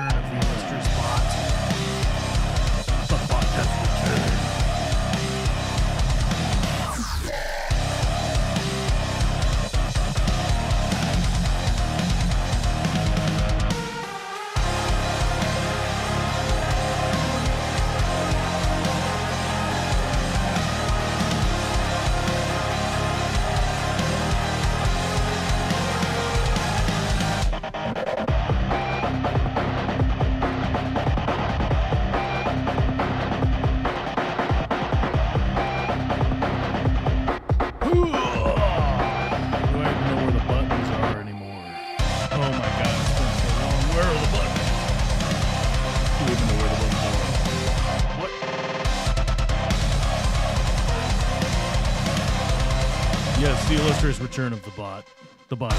return of the illustrious bot. The bot has returned. Yes, the illustrious return of the bot. The bot.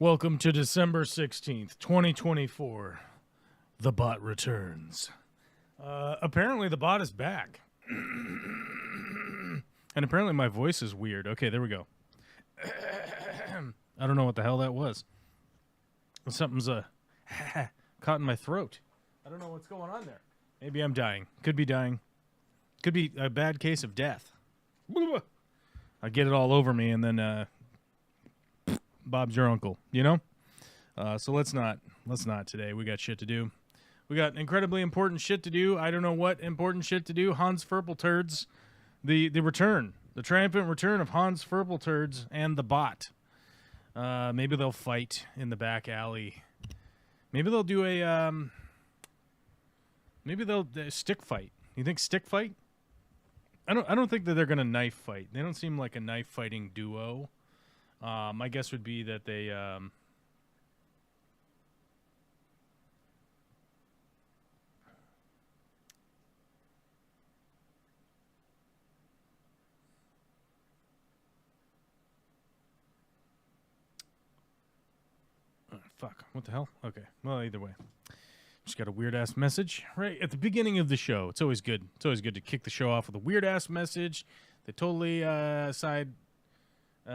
Welcome to December 16th, 2024. The bot returns. Apparently the bot is back. And apparently my voice is weird. Okay, there we go. I don't know what the hell that was. Something's caught in my throat. I don't know what's going on there. Maybe I'm dying. Could be dying. Could be a bad case of death. I get it all over me and then Bob's your uncle, you know? So let's not today. We got shit to do. We got incredibly important shit to do. I don't know what important shit to do. Hans Furpleturds, the return, the triumphant return of Hans Furpleturds and the bot. Maybe they'll fight in the back alley. Maybe they'll do a stick fight. You think stick fight? I don't think that they're gonna knife fight. They don't seem like a knife fighting duo. My guess would be that they fuck. What the hell? Okay. Well, either way. Just got a weird-ass message right at the beginning of the show. It's always good. It's always good to kick the show off with a weird-ass message that totally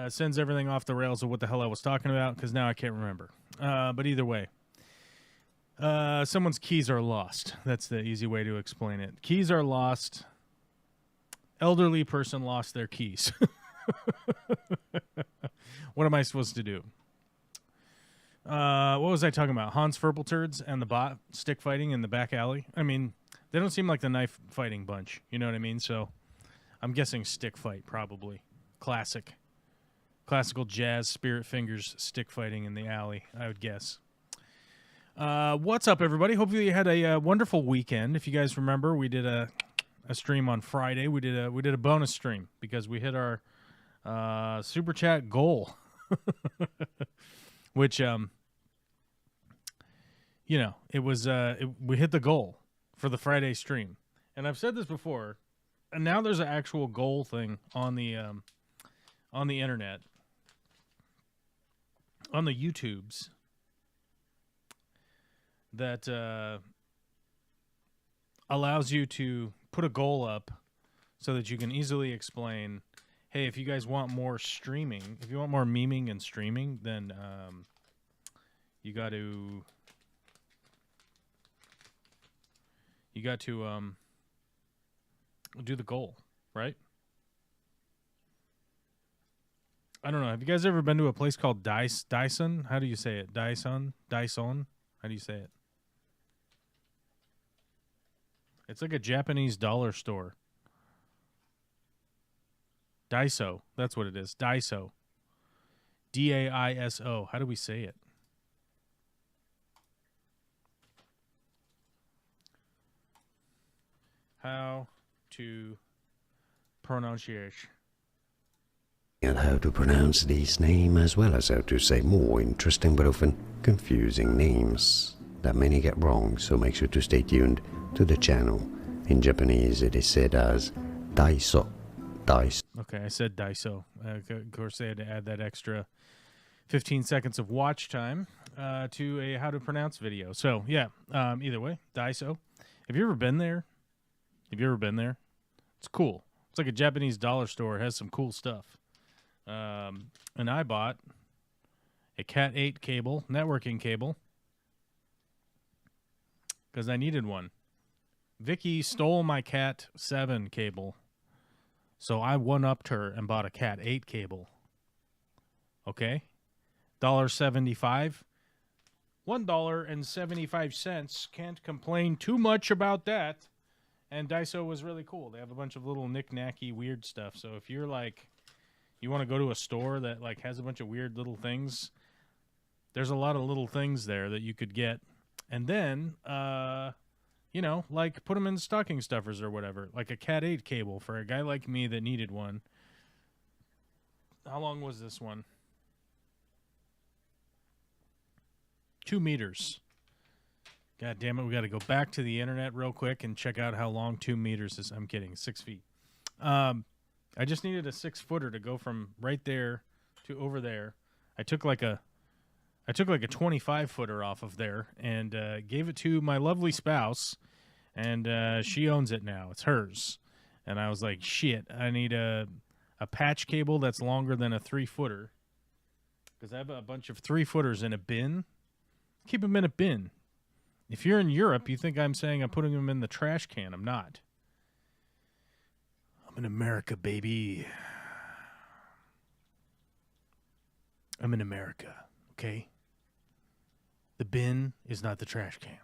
sends everything off the rails of what the hell I was talking about, because now I can't remember. But either way, someone's keys are lost. That's the easy way to explain it. Keys are lost. Elderly person lost their keys. What am I supposed to do? What was I talking about? Hans Furpleturds and the bot stick fighting in the back alley? I mean, they don't seem like the knife fighting bunch. You know what I mean? So I'm guessing stick fight, probably. Classical jazz, spirit fingers, stick fighting in the alley, I would guess. What's up, everybody? Hopefully you had a wonderful weekend. If you guys remember, we did a stream on Friday. We did a bonus stream because we hit our super chat goal, which it was we hit the goal for the Friday stream. And I've said this before, and now there's an actual goal thing on the internet. On the YouTubes that allows you to put a goal up so that you can easily explain, hey, if you guys want more streaming, if you want more memeing and streaming, then you got to do the goal, right? I don't know. Have you guys ever been to a place called Dyson? How do you say it? Dyson? Dyson? How do you say it? It's like a Japanese dollar store. Daiso. That's what it is. Daiso. D-A-I-S-O. How do we say it? How to pronunciate. And how to pronounce these names, as well as how to say more interesting but often confusing names that many get wrong, so make sure to stay tuned to the channel. In Japanese it is said as Daiso. Okay, I said Daiso. Of course, they had to add that extra 15 seconds of watch time to a how to pronounce video. So, yeah, either way, Daiso. Have you ever been there? It's cool. It's like a Japanese dollar store. It has some cool stuff. And I bought a Cat 8 cable, networking cable, because I needed one. Vicky stole my Cat 7 cable, so I one-upped her and bought a Cat 8 cable. Okay? $1.75. $1.75. Can't complain too much about that. And Daiso was really cool. They have a bunch of little knick-knacky weird stuff. So if you're like, you want to go to a store that like has a bunch of weird little things, there's a lot of little things there that you could get. And then, you know, like put them in stocking stuffers or whatever. Like a Cat 8 cable for a guy like me that needed one. How long was this one? 2 meters. God damn it, we got to go back to the internet real quick and check out how long 2 meters is. I'm kidding, 6 feet. I just needed a 6-footer to go from right there to over there. I took like a 25-footer off of there and gave it to my lovely spouse, and she owns it now. It's hers. And I was like, shit, I need a patch cable that's longer than a 3-footer, because I have a bunch of 3-footers in a bin. Keep them in a bin. If you're in Europe, you think I'm saying I'm putting them in the trash can. I'm not. I'm in America, baby. I'm in America, okay? The bin is not the trash can.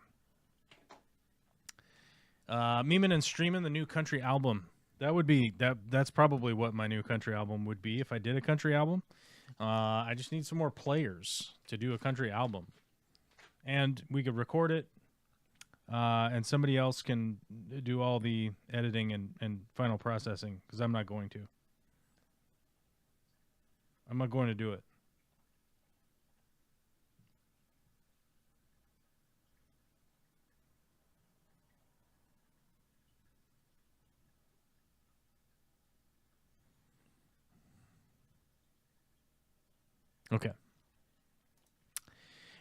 Memeing and streaming the new country album. That's probably what my new country album would be if I did a country album. I just need some more players to do a country album. And we could record it, and somebody else can do all the editing and final processing, because I'm not going to. I'm not going to do it. Okay.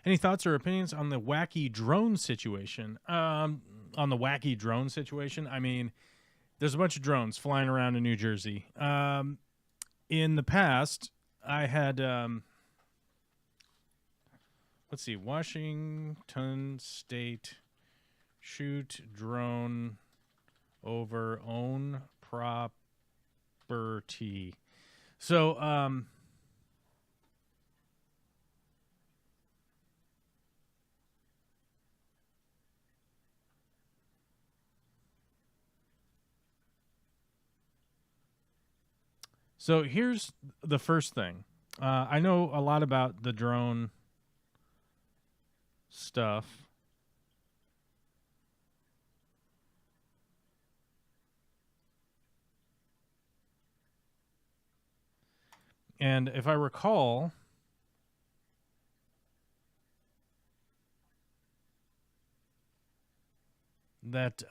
Any thoughts or opinions on the wacky drone situation? I mean, there's a bunch of drones flying around in New Jersey. In the past, I had, let's see, Washington State shoot drone over own property. So, So here's the first thing. I know a lot about the drone stuff. And if I recall, that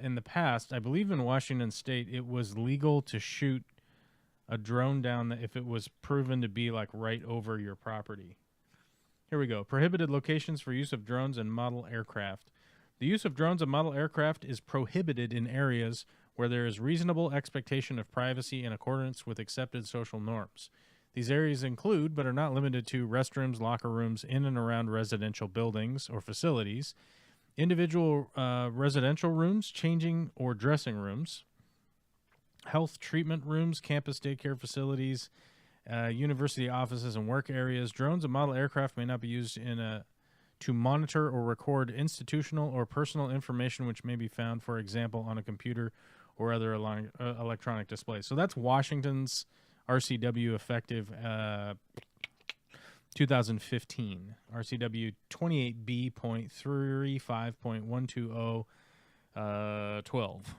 in the past, I believe in Washington State, it was legal to shoot a drone down if it was proven to be like right over your property. Here we go. Prohibited locations for use of drones and model aircraft. The use of drones and model aircraft is prohibited in areas where there is reasonable expectation of privacy in accordance with accepted social norms. These areas include, but are not limited to, restrooms, locker rooms in and around residential buildings or facilities, individual residential rooms, changing or dressing rooms, health treatment rooms, campus daycare facilities, university offices and work areas. Drones and model aircraft may not be used to monitor or record institutional or personal information which may be found, for example, on a computer or other electronic display. So that's Washington's RCW effective 2015. RCW 28B.35.120 12.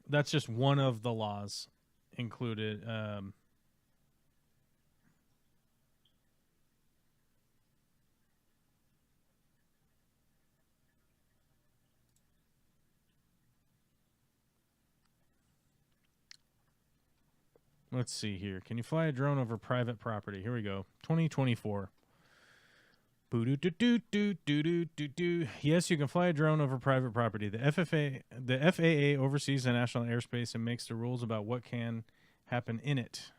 That's just one of the laws. included. Let's see here. Can you fly a drone over private property? Here we go. 2024. Yes, you can fly a drone over private property. The FAA oversees the national airspace and makes the rules about what can happen in it.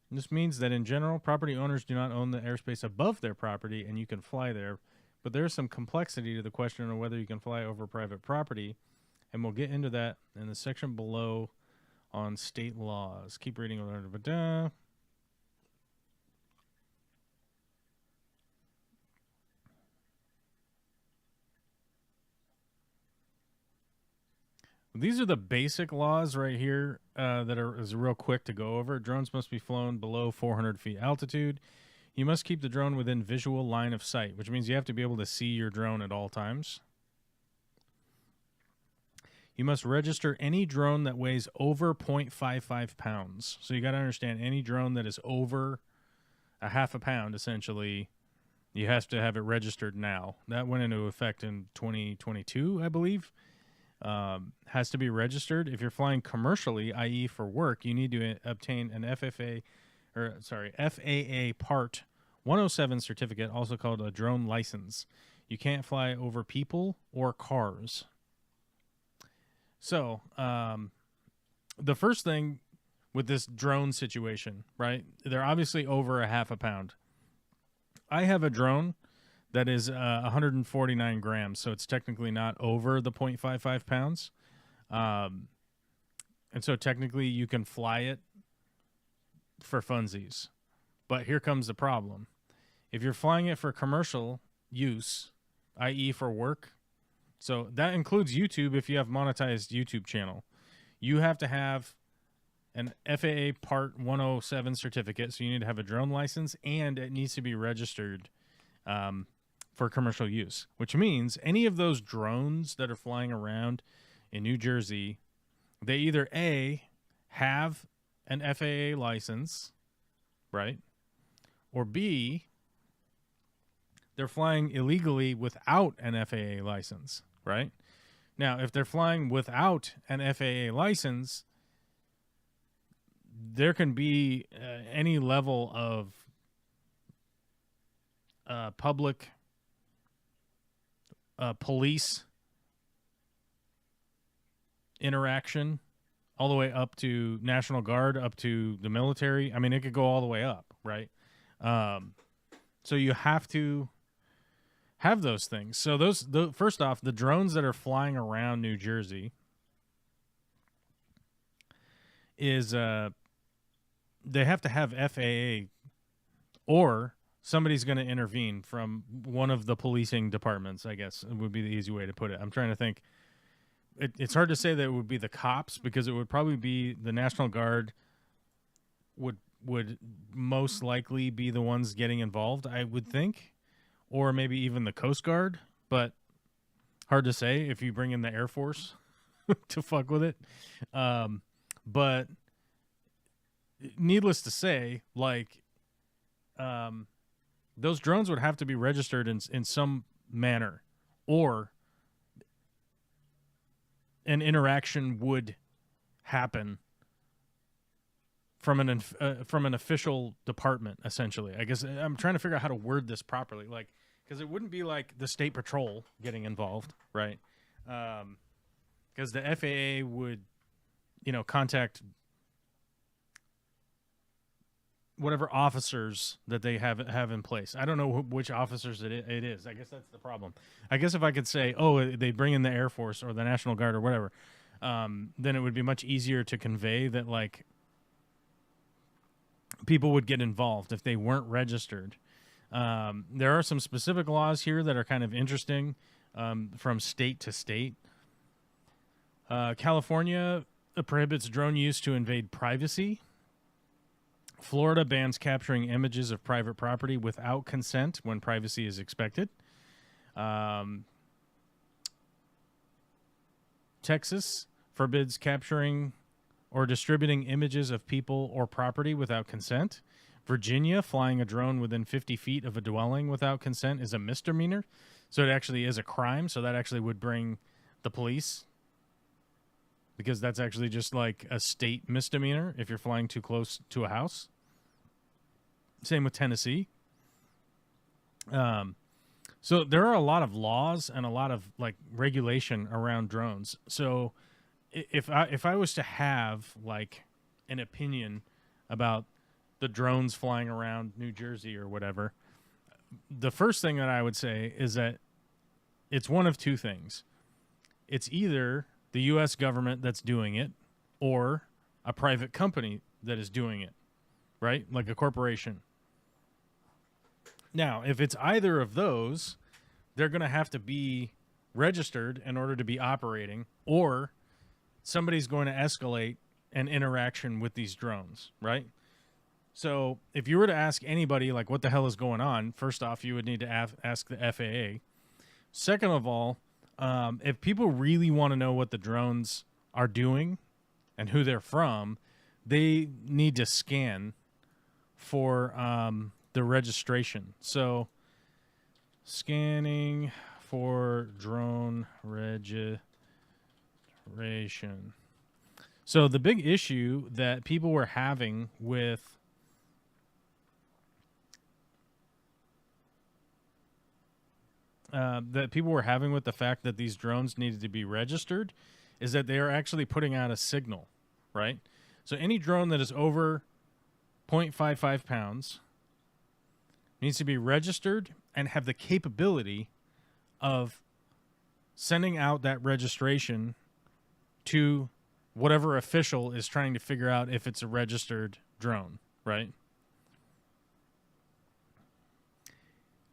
This means that in general, property owners do not own the airspace above their property, and you can fly there. But there is some complexity to the question of whether you can fly over private property, and we'll get into that in the section below on state laws. Keep reading. These are the basic laws right here that is real quick to go over. Drones must be flown below 400 feet altitude. You must keep the drone within visual line of sight, which means you have to be able to see your drone at all times. You must register any drone that weighs over 0.55 pounds. So you got to understand, any drone that is over a half a pound, essentially, you have to have it registered now. That went into effect in 2022, I believe. Has to be registered. If you're flying commercially, i.e. for work, you need to obtain an FAA Part 107 certificate, also called a drone license. You can't fly over people or cars. So, the first thing with this drone situation, right? They're obviously over a half a pound. I have a drone that is 149 grams, so it's technically not over the 0.55 pounds. And so technically you can fly it for funsies. But here comes the problem. If you're flying it for commercial use, i.e. for work, so that includes YouTube if you have monetized YouTube channel, you have to have an FAA Part 107 certificate, so you need to have a drone license, and it needs to be registered for commercial use, which means any of those drones that are flying around in New Jersey, they either A, have an FAA license, right? Or B, they're flying illegally without an FAA license, right? Now, if they're flying without an FAA license, there can be any level of public police interaction, all the way up to National Guard, up to the military. I mean, it could go all the way up, right? So you have to have those things. So first off, the drones that are flying around New Jersey is they have to have FAA, or somebody's going to intervene from one of the policing departments, I guess would be the easy way to put it. I'm trying to think. It's hard to say that it would be the cops, because it would probably be the National Guard would most likely be the ones getting involved, I would think, or maybe even the Coast Guard, but hard to say if you bring in the Air Force to fuck with it. But needless to say, like, those drones would have to be registered in some manner, or an interaction would happen from an official department, essentially. I guess I'm trying to figure out how to word this properly, like, because it wouldn't be like the State Patrol getting involved, right? Because the FAA would, contact whatever officers that they have in place. I don't know which officers it is. I guess that's the problem. I guess if I could say, oh, they bring in the Air Force or the National Guard or whatever, then it would be much easier to convey that, like, people would get involved if they weren't registered. There are some specific laws here that are kind of interesting from state to state. California prohibits drone use to invade privacy. Florida bans capturing images of private property without consent when privacy is expected. Texas forbids capturing or distributing images of people or property without consent. Virginia, flying a drone within 50 feet of a dwelling without consent is a misdemeanor. So it actually is a crime. So that actually would bring the police, because that's actually just like a state misdemeanor if you're flying too close to a house. Same with Tennessee. So there are a lot of laws and a lot of like regulation around drones. So if I was to have like an opinion about the drones flying around New Jersey or whatever, the first thing that I would say is that it's one of two things. It's either the U.S. government that's doing it or a private company that is doing it, right? Like a corporation. Now, if it's either of those, they're going to have to be registered in order to be operating, or somebody's going to escalate an interaction with these drones, right? So if you were to ask anybody, like, what the hell is going on, first off, you would need to ask the FAA. Second of all, if people really want to know what the drones are doing and who they're from, they need to scan for the registration. So scanning for drone registration. So the big issue that people were having with the fact that these drones needed to be registered is that they are actually putting out a signal, right? So any drone that is over 0.55 pounds needs to be registered and have the capability of sending out that registration to whatever official is trying to figure out if it's a registered drone, right?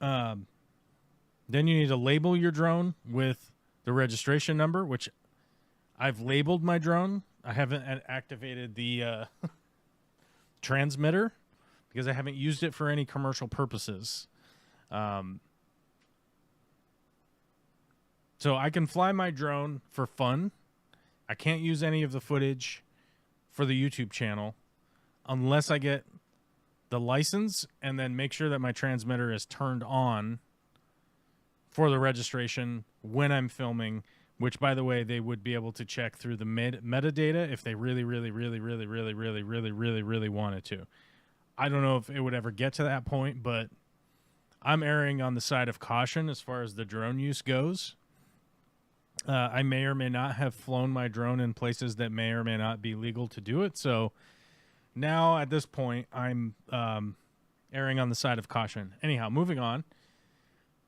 Then you need to label your drone with the registration number, which I've labeled my drone. I haven't activated the transmitter because I haven't used it for any commercial purposes. So I can fly my drone for fun. I can't use any of the footage for the YouTube channel unless I get the license and then make sure that my transmitter is turned on for the registration when I'm filming, which, by the way, they would be able to check through the metadata if they really wanted to. I don't know if it would ever get to that point, but I'm erring on the side of caution as far as the drone use goes. I may or may not have flown my drone in places that may or may not be legal to do it. So now at this point, I'm erring on the side of caution. Anyhow, moving on.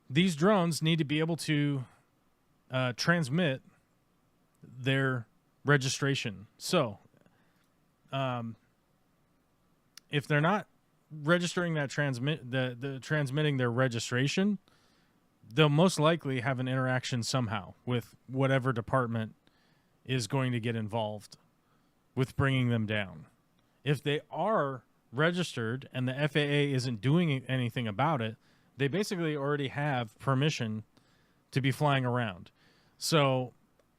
These drones need to be able to transmit their registration. So if they're not registering that transmitting their registration, they'll most likely have an interaction somehow with whatever department is going to get involved with bringing them down. If they are registered and the FAA isn't doing anything about it, they basically already have permission to be flying around. So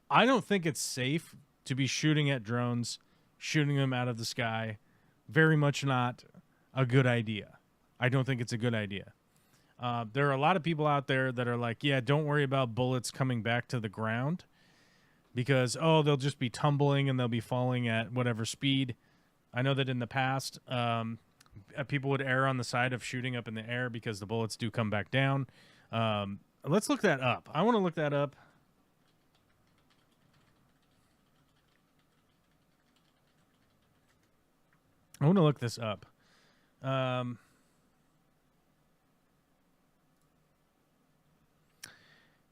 I don't think it's safe to be shooting at drones, shooting them out of the sky. Very much not a good idea. I don't think it's a good idea. There are a lot of people out there that are like, yeah, don't worry about bullets coming back to the ground because, they'll just be tumbling and they'll be falling at whatever speed. I know that in the past, people would err on the side of shooting up in the air because the bullets do come back down. Let's look that up. I want to look that up. I want to look this up.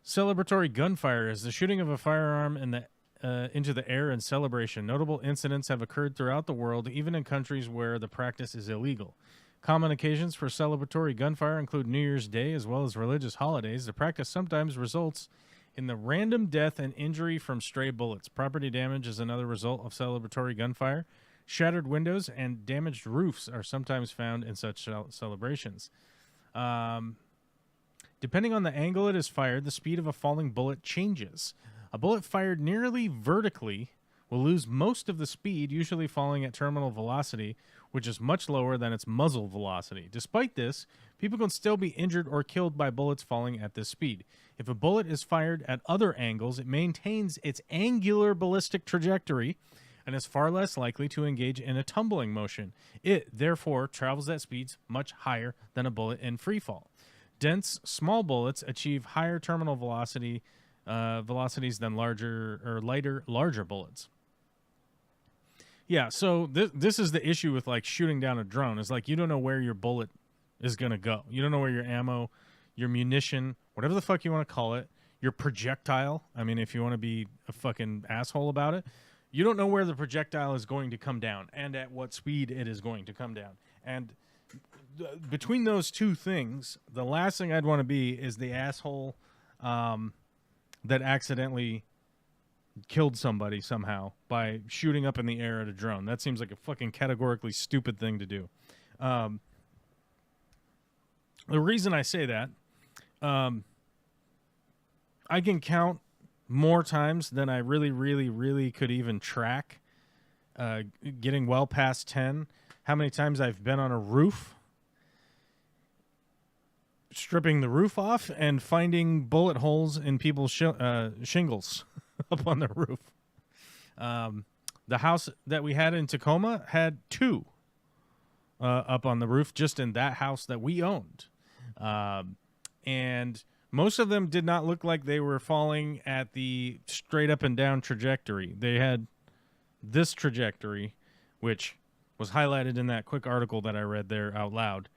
Celebratory gunfire is the shooting of a firearm into the air in celebration. Notable incidents have occurred throughout the world, even in countries where the practice is illegal. Common occasions for celebratory gunfire include New Year's Day as well as religious holidays. The practice sometimes results in the random death and injury from stray bullets. Property damage is another result of celebratory gunfire. Shattered windows and damaged roofs are sometimes found in such celebrations. Depending on the angle it is fired, the speed of a falling bullet changes. A bullet fired nearly vertically will lose most of the speed, usually falling at terminal velocity, which is much lower than its muzzle velocity. Despite this, people can still be injured or killed by bullets falling at this speed. If a bullet is fired at other angles, it maintains its angular ballistic trajectory and is far less likely to engage in a tumbling motion. It, therefore, travels at speeds much higher than a bullet in free fall. Dense, small bullets achieve higher terminal velocities than larger bullets. Yeah, so this is the issue with like shooting down a drone. Is like you don't know where your bullet is gonna go. You don't know where your ammo, your munition, whatever the fuck you want to call it, your projectile. I mean, if you want to be a fucking asshole about it, you don't know where the projectile is going to come down and at what speed it is going to come down. And between those two things, the last thing I'd want to be is the asshole that accidentally killed somebody somehow by shooting up in the air at a drone. That seems like a fucking categorically stupid thing to do. The reason I say that, I can count more times than I really could even track, getting well past 10, how many times I've been on a roof, stripping the roof off and finding bullet holes in people's shingles up on the roof. The house that we had in Tacoma had 2 up on the roof, just in that house that we owned. And most of them did not look like they were falling at the straight up and down trajectory. They had this trajectory, which was highlighted in that quick article that I read there out loud.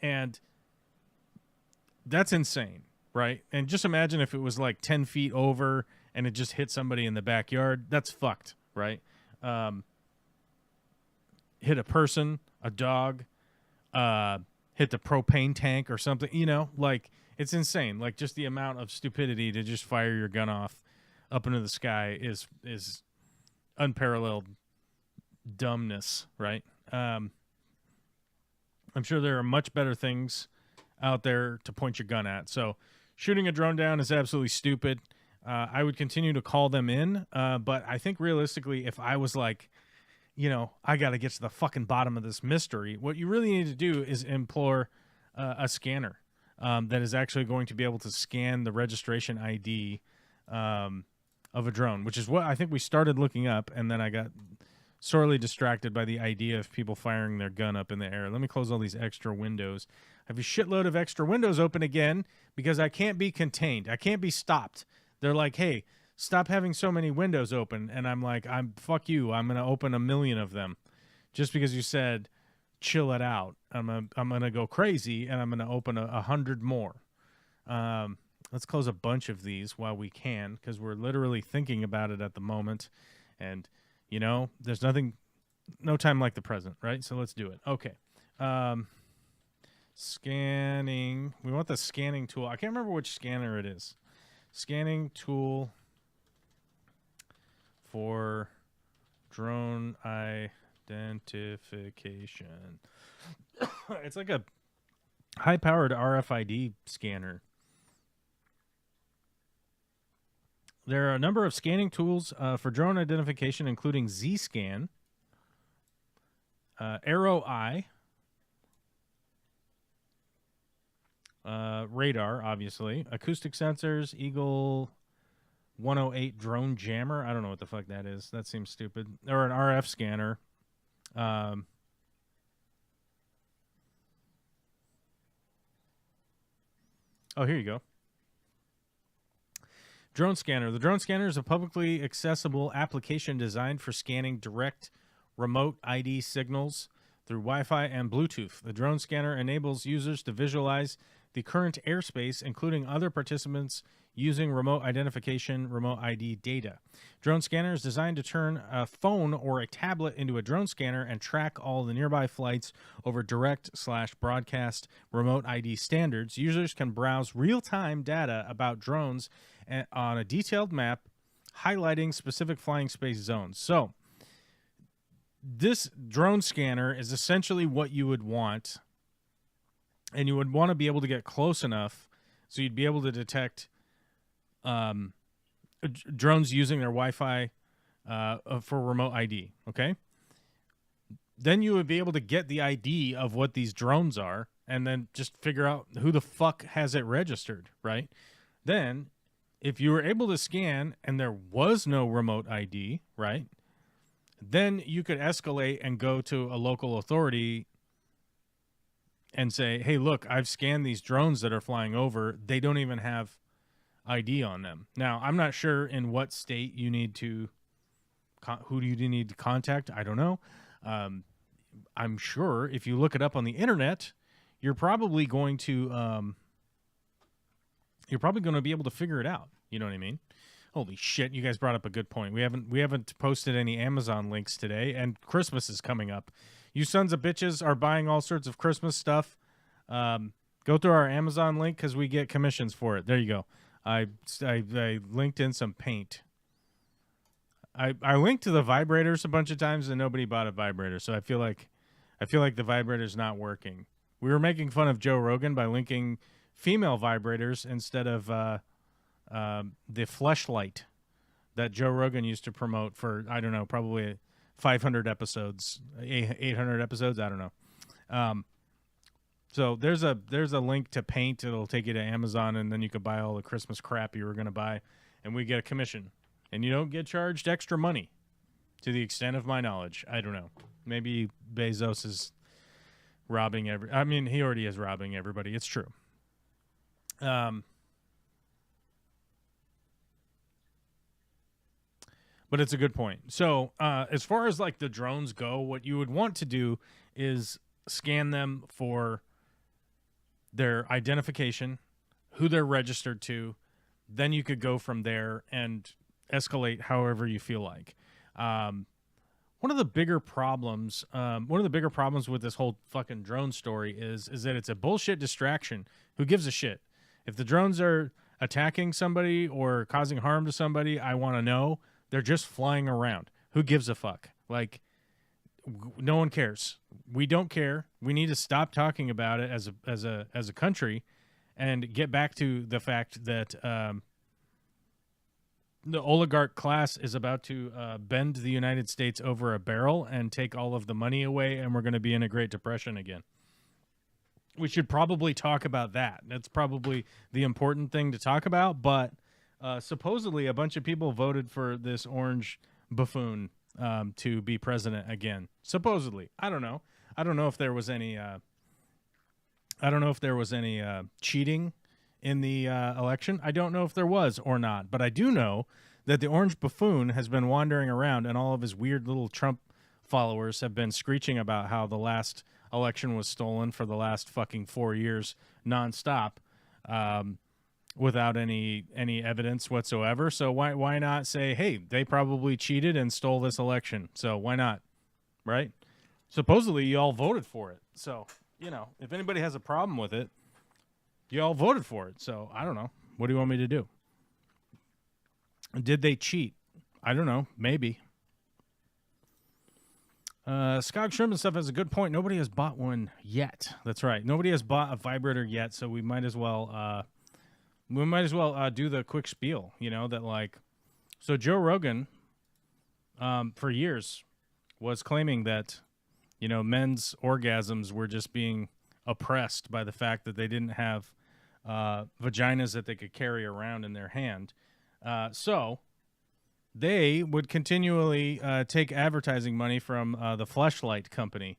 And that's insane, right? And just imagine if it was like 10 feet over and it just hit somebody in the backyard. That's fucked, right? Hit a person, a dog, hit the propane tank or something, you know, like it's insane. Like just the amount of stupidity to just fire your gun off up into the sky is unparalleled dumbness, right? I'm sure there are much better things out there to point your gun at. So shooting a drone down is absolutely stupid. I would continue to call them in, but I think realistically, if I was like, you know, I got to get to the fucking bottom of this mystery, what you really need to do is implore a scanner that is actually going to be able to scan the registration ID of a drone, which is what I think we started looking up, and then I got sorely distracted by the idea of people firing their gun up in the air. Let me close all these extra windows. I have a shitload of extra windows open again because I can't be contained. I can't be stopped. They're like, hey, stop having so many windows open. And I'm like, fuck you. I'm going to open 1 million of them just because you said, chill it out. I'm going to go crazy and I'm going to open 100 more. Let's close a bunch of these while we can, because we're literally thinking about it at the moment. And, you know, there's no time like the present, right? So let's do it. Okay. Scanning. We want the scanning tool. I can't remember which scanner it is. Scanning tool for drone identification. It's like a high-powered RFID scanner. There are a number of scanning tools for drone identification, including Z-Scan, Arrow Eye, radar, obviously, acoustic sensors, Eagle 108 drone jammer. I don't know what the fuck that is. That seems stupid. Or an RF scanner. Oh, here you go. Drone scanner. The drone scanner is a publicly accessible application designed for scanning direct remote ID signals through Wi-Fi and Bluetooth. The drone scanner enables users to visualize the current airspace, including other participants, using remote identification, remote ID data. Drone scanner is designed to turn a phone or a tablet into a drone scanner and track all the nearby flights over direct/broadcast remote ID standards. Users can browse real-time data about drones on a detailed map, highlighting specific flying space zones. So, this drone scanner is essentially what you would want, and you would want to be able to get close enough so you'd be able to detect drones using their Wi-Fi for remote ID. Okay, then you would be able to get the ID of what these drones are, and then just figure out who the fuck has it registered, right? Then, if you were able to scan and there was no remote ID, right? Then you could escalate and go to a local authority and say, hey, look, I've scanned these drones that are flying over. They don't even have ID on them. Now, I'm not sure in what state you need to, who do you need to contact? I don't know. I'm sure if you look it up on the internet, you're probably going to be able to figure it out. You know what I mean? Holy shit, you guys brought up a good point. We haven't posted any Amazon links today, and Christmas is coming up. You sons of bitches are buying all sorts of Christmas stuff. Go through our Amazon link because we get commissions for it. There you go. I linked in some paint. I linked to the vibrators a bunch of times and nobody bought a vibrator, so I feel like the vibrator's not working. We were making fun of Joe Rogan by linking female vibrators instead of the fleshlight that Joe Rogan used to promote for, I don't know, probably 500 episodes, 800 episodes, I don't know. So there's a link to paint. It'll take you to Amazon, and then you could buy all the Christmas crap you were going to buy, and we get a commission. And you don't get charged extra money, to the extent of my knowledge. I don't know. Maybe Bezos is robbing he already is robbing everybody. It's true. But it's a good point. So as far as like the drones go, what you would want to do is scan them for their identification, who they're registered to. Then you could go from there and escalate however you feel like. One of the bigger problems with this whole fucking drone story is that it's a bullshit distraction. Who gives a shit? If the drones are attacking somebody or causing harm to somebody, I want to know. They're just flying around. Who gives a fuck? Like, no one cares. We don't care. We need to stop talking about it as a country, and get back to the fact that the oligarch class is about to bend the United States over a barrel and take all of the money away, and we're going to be in a Great Depression again. We should probably talk about that. That's probably the important thing to talk about, but supposedly a bunch of people voted for this orange buffoon to be president again. Supposedly. I don't know. I don't know if there was any cheating in the election. I don't know if there was or not, but I do know that the orange buffoon has been wandering around, and all of his weird little Trump followers have been screeching about how the last election was stolen for the last fucking 4 years nonstop, without any evidence whatsoever. So why not say, hey, they probably cheated and stole this election? So why not, right? Supposedly you all voted for it. So, if anybody has a problem with it, you all voted for it. So I don't know. What do you want me to do? Did they cheat? I don't know. Maybe. Scott Shrimp and stuff has a good point. Nobody has bought one yet. That's right. Nobody has bought a vibrator yet, so we might as well do the quick spiel, that like, so Joe Rogan for years was claiming that, men's orgasms were just being oppressed by the fact that they didn't have vaginas that they could carry around in their hand. So they would continually take advertising money from the Fleshlight Company,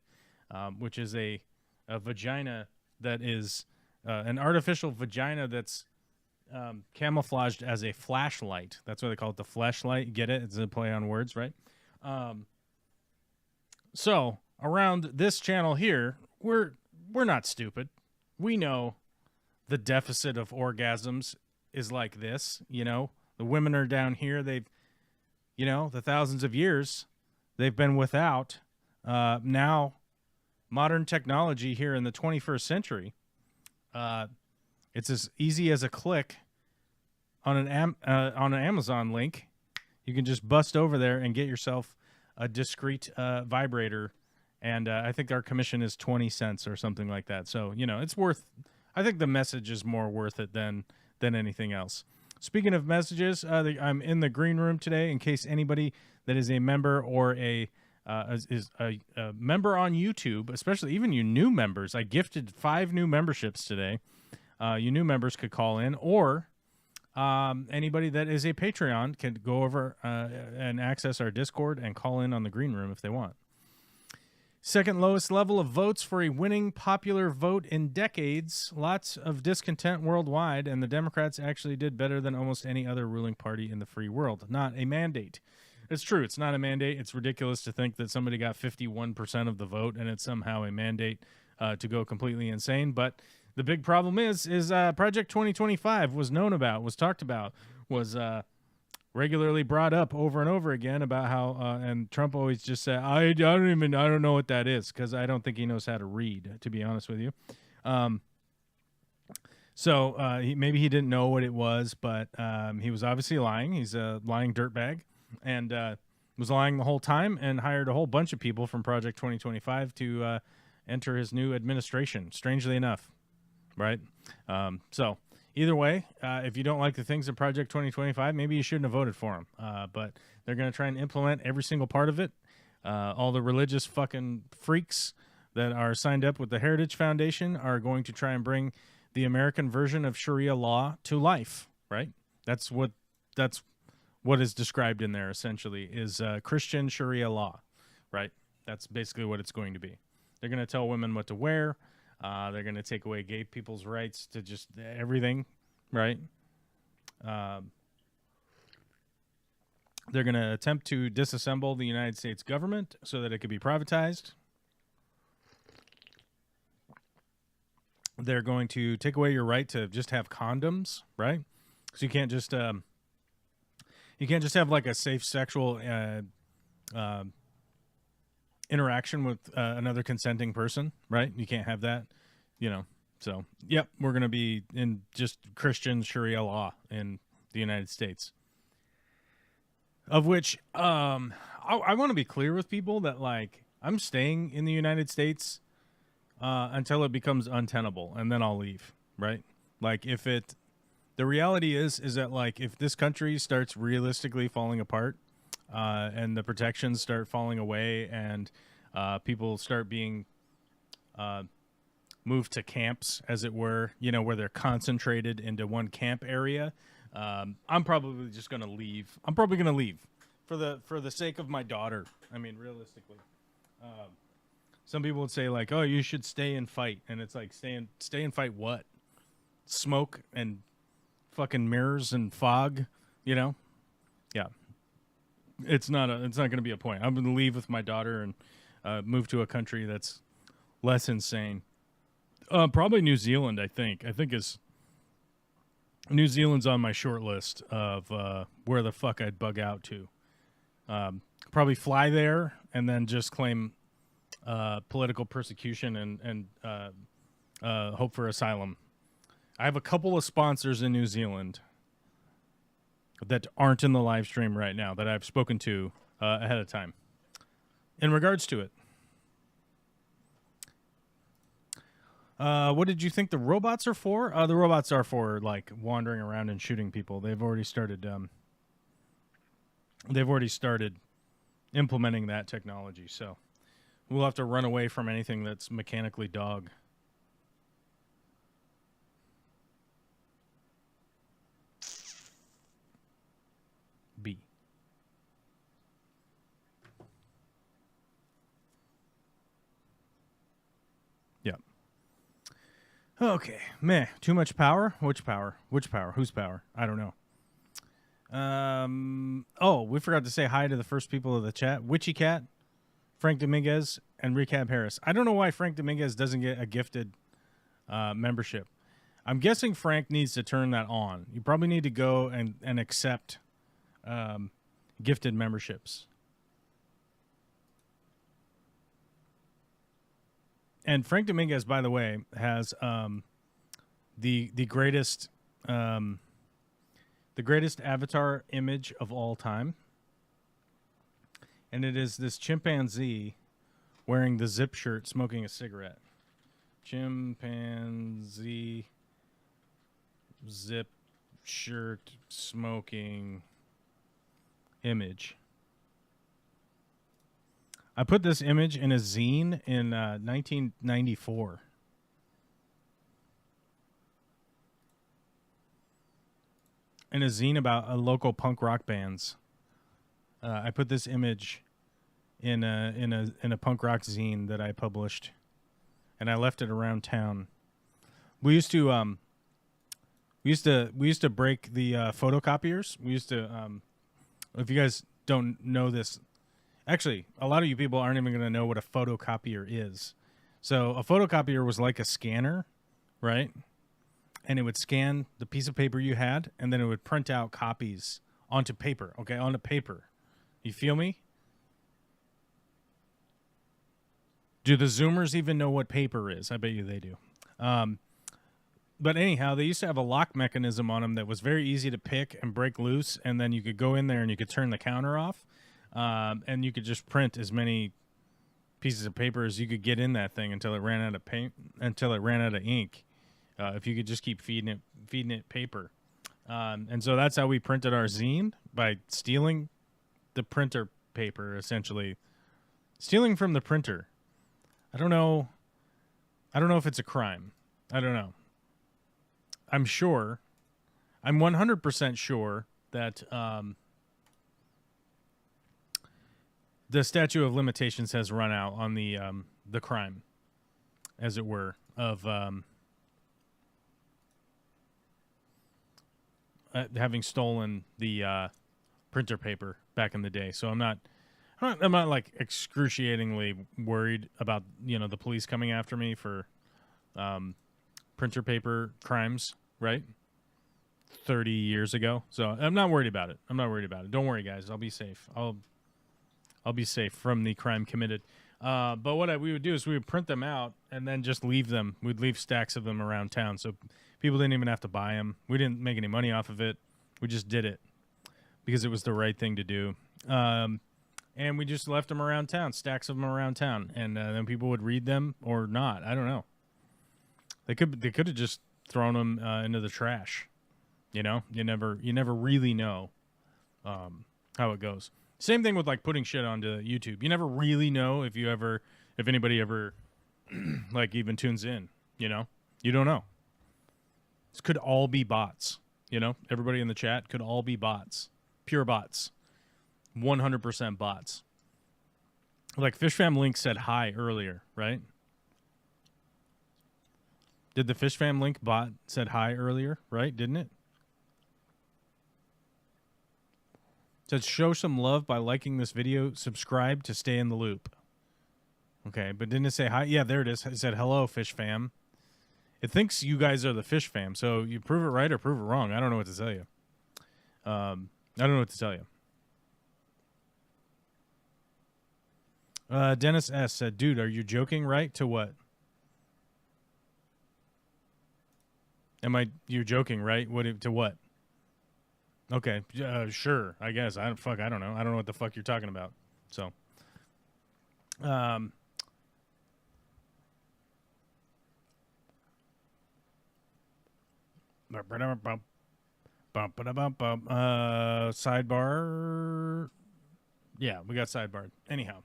which is a vagina that is an artificial vagina that's camouflaged as a flashlight. That's why they call it the fleshlight. Get it? It's a play on words, right? So around this channel here, we're not stupid. We know the deficit of orgasms is like this. The women are down here. They've, the thousands of years they've been without. Now, modern technology here in the 21st century, it's as easy as a click on an Amazon link. You can just bust over there and get yourself a discreet vibrator, and I think our commission is 20 cents or something like that. So it's worth. I think the message is more worth it than anything else. Speaking of messages, I'm in the green room today in case anybody that is a member or is a member on YouTube, especially even you new members. I gifted 5 new memberships today. You new members could call in, or anybody that is a Patreon can go over and access our Discord and call in on the green room if they want. Second lowest level of votes for a winning popular vote in decades. Lots of discontent worldwide, and the Democrats actually did better than almost any other ruling party in the free world. Not a mandate. It's true. It's not a mandate. It's ridiculous to think that somebody got 51% of the vote and it's somehow a mandate to go completely insane. But the big problem is Project 2025 was known about, was talked about, was regularly brought up over and over again about how, and Trump always just said, I don't know what that is, because I don't think he knows how to read, to be honest with you. Maybe he didn't know what it was, but he was obviously lying. He's a lying dirtbag, and was lying the whole time, and hired a whole bunch of people from Project 2025 to enter his new administration, strangely enough, right? Either way, if you don't like the things in Project 2025, maybe you shouldn't have voted for him. But they're going to try and implement every single part of it. All the religious fucking freaks that are signed up with the Heritage Foundation are going to try and bring the American version of Sharia law to life, right? That's what is described in there, essentially, is Christian Sharia law, right? That's basically what it's going to be. They're going to tell women what to wear. They're going to take away gay people's rights to just everything, right? They're going to attempt to disassemble the United States government so that it could be privatized. They're going to take away your right to just have condoms, right? So you can't just have like a safe sexual interaction with another consenting person, right? You can't have that, So, yep, we're going to be in just Christian Sharia law in the United States. Of which, I want to be clear with people that, like, I'm staying in the United States until it becomes untenable, and then I'll leave, right? Like, the reality is that, like, if this country starts realistically falling apart, and the protections start falling away, and people start being moved to camps, as it were, where they're concentrated into one camp area, I'm probably just going to leave. I'm probably going to leave for the sake of my daughter. I mean, realistically. Some people would say, like, oh, you should stay and fight. And it's like, stay and fight what? Smoke and fucking mirrors and fog, Yeah. It's not going to be a point. I'm going to leave with my daughter and move to a country that's less insane. Probably New Zealand, I think. New Zealand's on my short list of where the fuck I'd bug out to. Probably fly there and then just claim political persecution and hope for asylum. I have a couple of sponsors in New Zealand that aren't in the live stream right now that I've spoken to ahead of time in regards to it. What did you think the robots are for? The robots are for, like, wandering around and shooting people. They've already started implementing that technology, so we'll have to run away from anything that's mechanically dog. B. Yep. Okay. Meh. Too much power? Which power? Which power? Whose power? I don't know. Oh, we forgot to say hi to the first people of the chat. Witchy Cat, Frank Dominguez, and Recap Harris. I don't know why Frank Dominguez doesn't get a gifted membership. I'm guessing Frank needs to turn that on. You probably need to go and accept gifted memberships. And Frank Dominguez, by the way, has the greatest avatar image of all time, and it is this chimpanzee wearing the zip shirt, smoking a cigarette. Chimpanzee zip shirt smoking image. I put this image in a zine in 1994. In a zine about local punk rock bands. I put this image in a punk rock zine that I published, and I left it around town. We used to break the photocopiers. We used to if you guys don't know this, actually, a lot of you people aren't even going to know what a photocopier is. So a photocopier was like a scanner, right? And it would scan the piece of paper you had, and then it would print out copies onto paper. Okay, onto paper. You feel me? Do the Zoomers even know what paper is? I bet you they do. But anyhow, they used to have a lock mechanism on them that was very easy to pick and break loose, and then you could go in there and you could turn the counter off, and you could just print as many pieces of paper as you could get in that thing until it ran out of paint, until it ran out of ink. If you could just keep feeding it paper, and so that's how we printed our zine, by stealing the printer paper, essentially stealing from the printer. I don't know if it's a crime. I don't know. I'm 100% sure that the statute of limitations has run out on the crime, as it were, of having stolen the printer paper back in the day. So I'm not like excruciatingly worried about, the police coming after me for printer paper crimes, right? 30 years ago. So I'm not worried about it. Don't worry, guys. I'll be safe. I'll be safe from the crime committed. But what we would do is we would print them out and then just leave them. We'd leave stacks of them around town, so people didn't even have to buy them. We didn't make any money off of it. We just did it because it was the right thing to do. And we just left them around town, stacks of them around town, and then people would read them or not. I don't know. They could have just thrown them into the trash. You never really know how it goes. Same thing with like putting shit onto YouTube. You never really know if anybody ever like even tunes in. You don't know. This could all be bots. Everybody in the chat could all be bots, pure bots, 100% bots. Like FishFam Link said hi earlier, right? Did the FishFam Link bot said hi earlier, right? Didn't it? Said show some love by liking this video, subscribe to stay in the loop. Okay, but didn't it say hi? Yeah, there it is. It said hello, Fish Fam. It thinks you guys are the Fish Fam, so you prove it right or prove it wrong. I don't know what to tell you. Dennis S. said, dude, are you joking, right? To what? You're joking, right? To what? Okay, sure, I guess. I don't know. I don't know what the fuck you're talking about. So, sidebar. Yeah, we got sidebarred. Anyhow,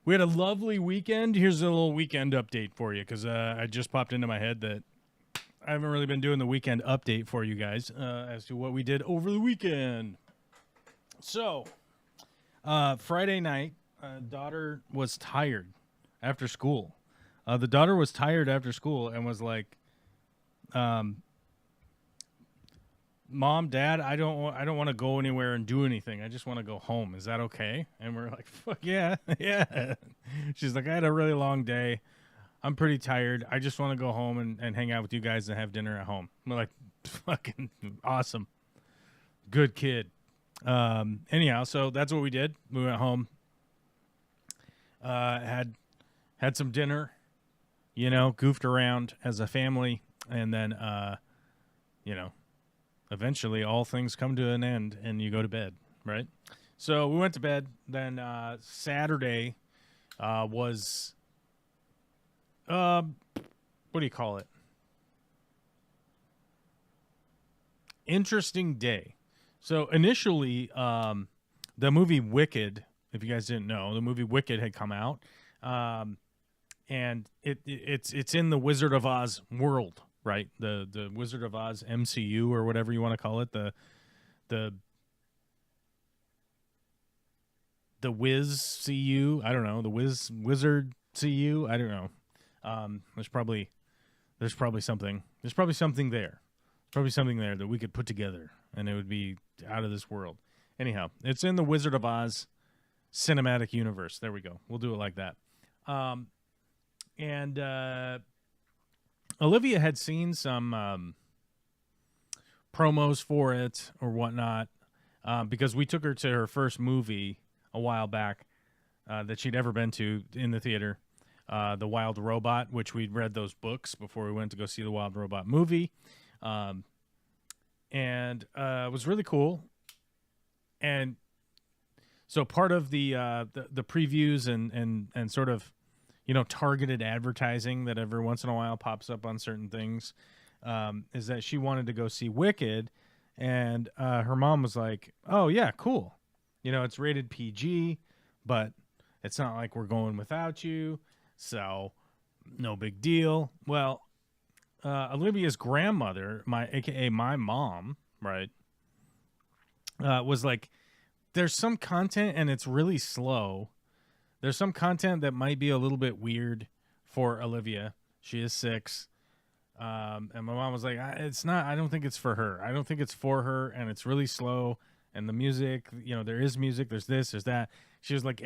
we had a lovely weekend. Here's a little weekend update for you, because I just popped into my head that I haven't really been doing the weekend update for you guys as to what we did over the weekend. So, Friday night, daughter was tired after school. The daughter was tired after school and was like, Mom, Dad, I don't want to go anywhere and do anything. I just want to go home. Is that okay? And we're like, fuck yeah, yeah. She's like, I had a really long day. I'm pretty tired. I just want to go home and hang out with you guys and have dinner at home. We're like, fucking awesome. Good kid. Anyhow, so that's what we did. We went home, had some dinner, goofed around as a family, and then, eventually all things come to an end and you go to bed, right? So we went to bed. Then Saturday was... what do you call it? interesting day. So initially, the movie Wicked, if you guys didn't know, the movie Wicked had come out, and it's in the Wizard of Oz world, right? The Wizard of Oz MCU or whatever you want to call it, the Wiz CU, I don't know, the Wizard CU, I don't know. There's probably something there. Probably something there that we could put together, and it would be out of this world. Anyhow, it's in the Wizard of Oz cinematic universe. There we go. We'll do it like that. And Olivia had seen some promos for it or whatnot, because we took her to her first movie a while back that she'd ever been to in the theater, The Wild Robot, which we'd read those books before we went to go see the Wild Robot movie. And it was really cool. And so part of the previews and sort of, targeted advertising that every once in a while pops up on certain things, is that she wanted to go see Wicked, and her mom was like, "Oh yeah, cool. It's rated PG, but it's not like we're going without you, so no big deal." Well, Olivia's grandmother, aka my mom, right, was like, "There's some content and it's really slow. There's some content that might be a little bit weird for Olivia. She is 6." And my mom was like, "It's not. I don't think it's for her. I don't think it's for her, and it's really slow. And the music, there is music. There's this, there's that." She was like,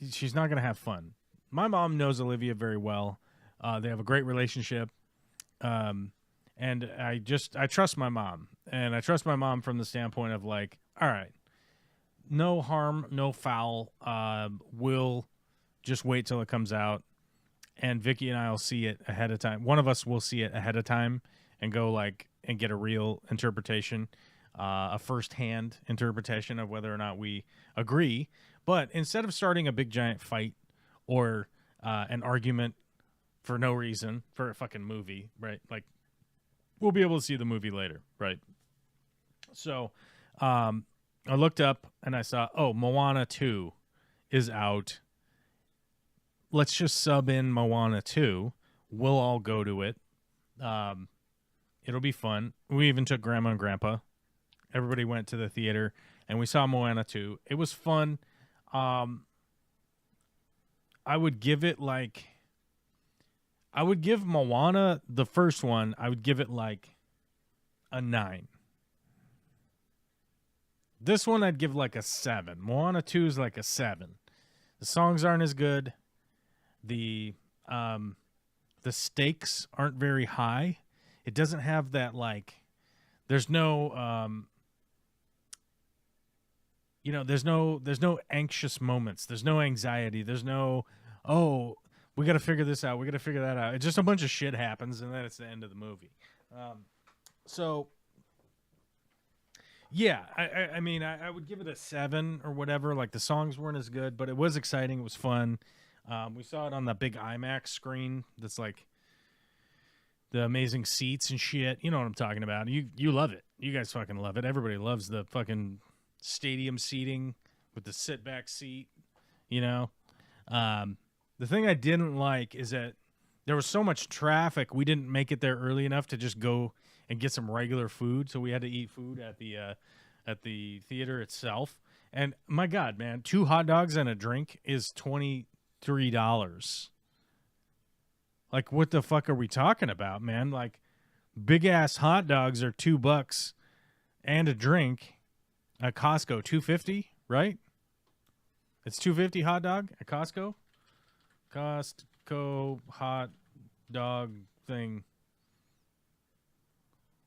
"She's not gonna have fun." My mom knows Olivia very well. They have a great relationship. And I trust my mom, and I trust my mom from the standpoint of like, all right, no harm, no foul. We'll just wait till it comes out, and Vicky and I will see it ahead of time. One of us will see it ahead of time and go and get a real interpretation, a first-hand interpretation of whether or not we agree. But instead of starting a big giant fight or an argument for no reason for a fucking movie, right? Like, we'll be able to see the movie later, right? So, I looked up and I saw, Moana 2 is out. Let's just sub in Moana 2. We'll all go to it. It'll be fun. We even took Grandma and Grandpa. Everybody went to the theater and we saw Moana 2. It was fun. I would give it I would give Moana, the first one, I would give it a 9. This one I'd give a 7. Moana 2 is a 7. The songs aren't as good. The stakes aren't very high. It doesn't have that there's no there's no anxious moments. There's no anxiety. There's no, we got to figure this out. We got to figure that out. It's just a bunch of shit happens, and then it's the end of the movie. So, yeah, I mean, I would give it a 7 or whatever. The songs weren't as good, but it was exciting. It was fun. We saw it on the big IMAX screen. That's the amazing seats and shit. You know what I'm talking about. You love it. You guys fucking love it. Everybody loves the fucking stadium seating with the sit back seat. The thing I didn't like is that there was so much traffic. We didn't make it there early enough to just go and get some regular food. So we had to eat food at the theater itself. And my God, man, 2 hot dogs and a drink is $23. What the fuck are we talking about, man? Big ass hot dogs are $2 and a drink at Costco, $2.50, right? It's $2.50 hot dog at Costco. Costco hot dog thing.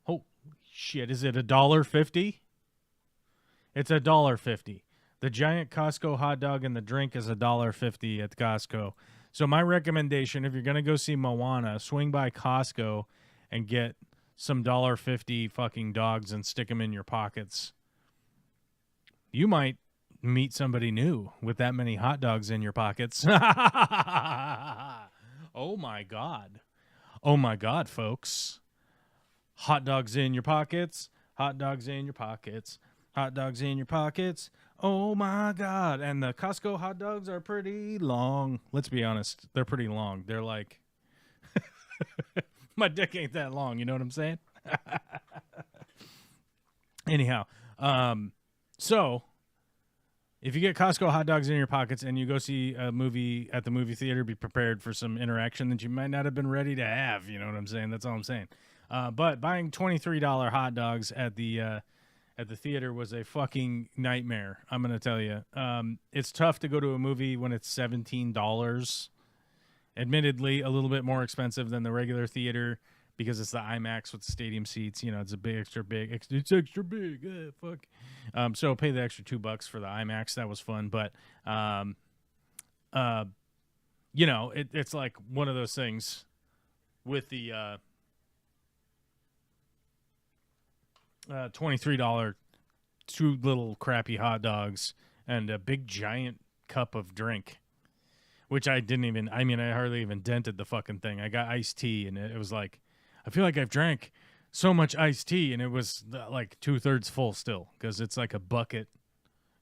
Oh shit! Is it $1.50? It's $1.50. The giant Costco hot dog and the drink is $1.50 at Costco. So my recommendation, if you're gonna go see Moana, swing by Costco and get some $1.50 fucking dogs and stick them in your pockets. You might meet somebody new with that many hot dogs in your pockets. Oh my God, folks. Hot dogs in your pockets. Hot dogs in your pockets. Hot dogs in your pockets. Oh my God. And the Costco hot dogs are pretty long. Let's be honest. They're pretty long. They're like, my dick ain't that long. You know what I'm saying? Anyhow, so if you get Costco hot dogs in your pockets and you go see a movie at the movie theater, be prepared for some interaction that you might not have been ready to have. You know what I'm saying? That's all I'm saying. But buying $23 hot dogs at the theater was a fucking nightmare. I'm gonna tell you. It's tough to go to a movie when it's $17. Admittedly, a little bit more expensive than the regular theater because it's the IMAX with the stadium seats. You know, it's a big, extra big. It's extra big. Fuck. So pay the extra $2 for the IMAX. That was fun, but you know, it's like one of those things with the $23 two little crappy hot dogs and a big giant cup of drink, which I didn't even. I mean, I hardly even dented the fucking thing. I got iced tea, and it was like, I feel like I've drank so much iced tea, and it was like 2/3 full still because it's like a bucket.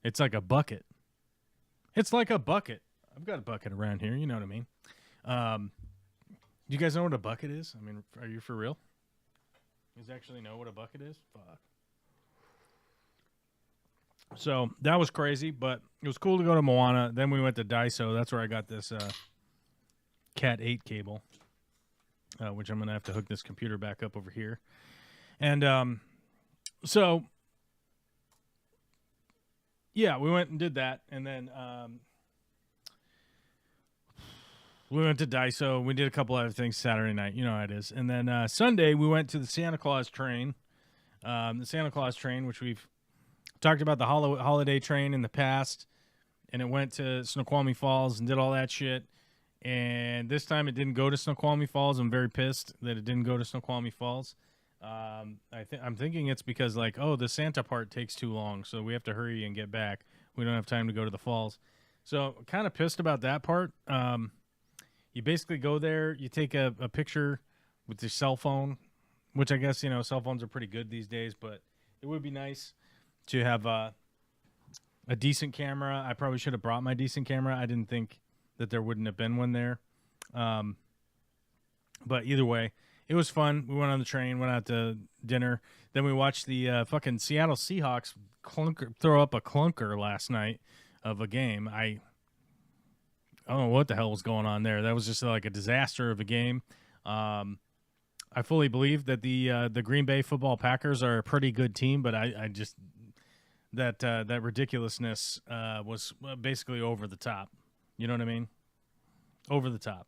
It's like a bucket. It's like a bucket. I've got a bucket around here. You know what I mean? Do you guys know what a bucket is? I mean, are you for real? You guys actually know what a bucket is? Fuck. So that was crazy, but it was cool to go to Moana. Then we went to Daiso. That's where I got this Cat 8 cable, which I'm going to have to hook this computer back up over here. And so, yeah, we went and did that. And then we went to Daiso. We did a couple other things Saturday night. You know how it is. And then Sunday, we went to the Santa Claus train. The Santa Claus train, which we've talked about the holiday train in the past, and it went to Snoqualmie Falls and did all that shit. And this time it didn't go to Snoqualmie Falls. I'm very pissed that it didn't go to Snoqualmie Falls. I'm thinking it's because, like, oh, the Santa part takes too long, so we have to hurry and get back. We don't have time to go to the falls. So kind of pissed about that part. You basically go there, you take a picture with your cell phone, which I guess, you know, cell phones are pretty good these days, but it would be nice to have a decent camera. I probably should have brought my decent camera. I didn't think that there wouldn't have been one there. But either way, it was fun. We went on the train, went out to dinner. Then we watched the fucking Seattle Seahawks throw up a clunker last night of a game. I don't know what the hell was going on there. That was just like a disaster of a game. I fully believe that the Green Bay Football Packers are a pretty good team, but I just that ridiculousness was basically over the top. You know what I mean? Over the top.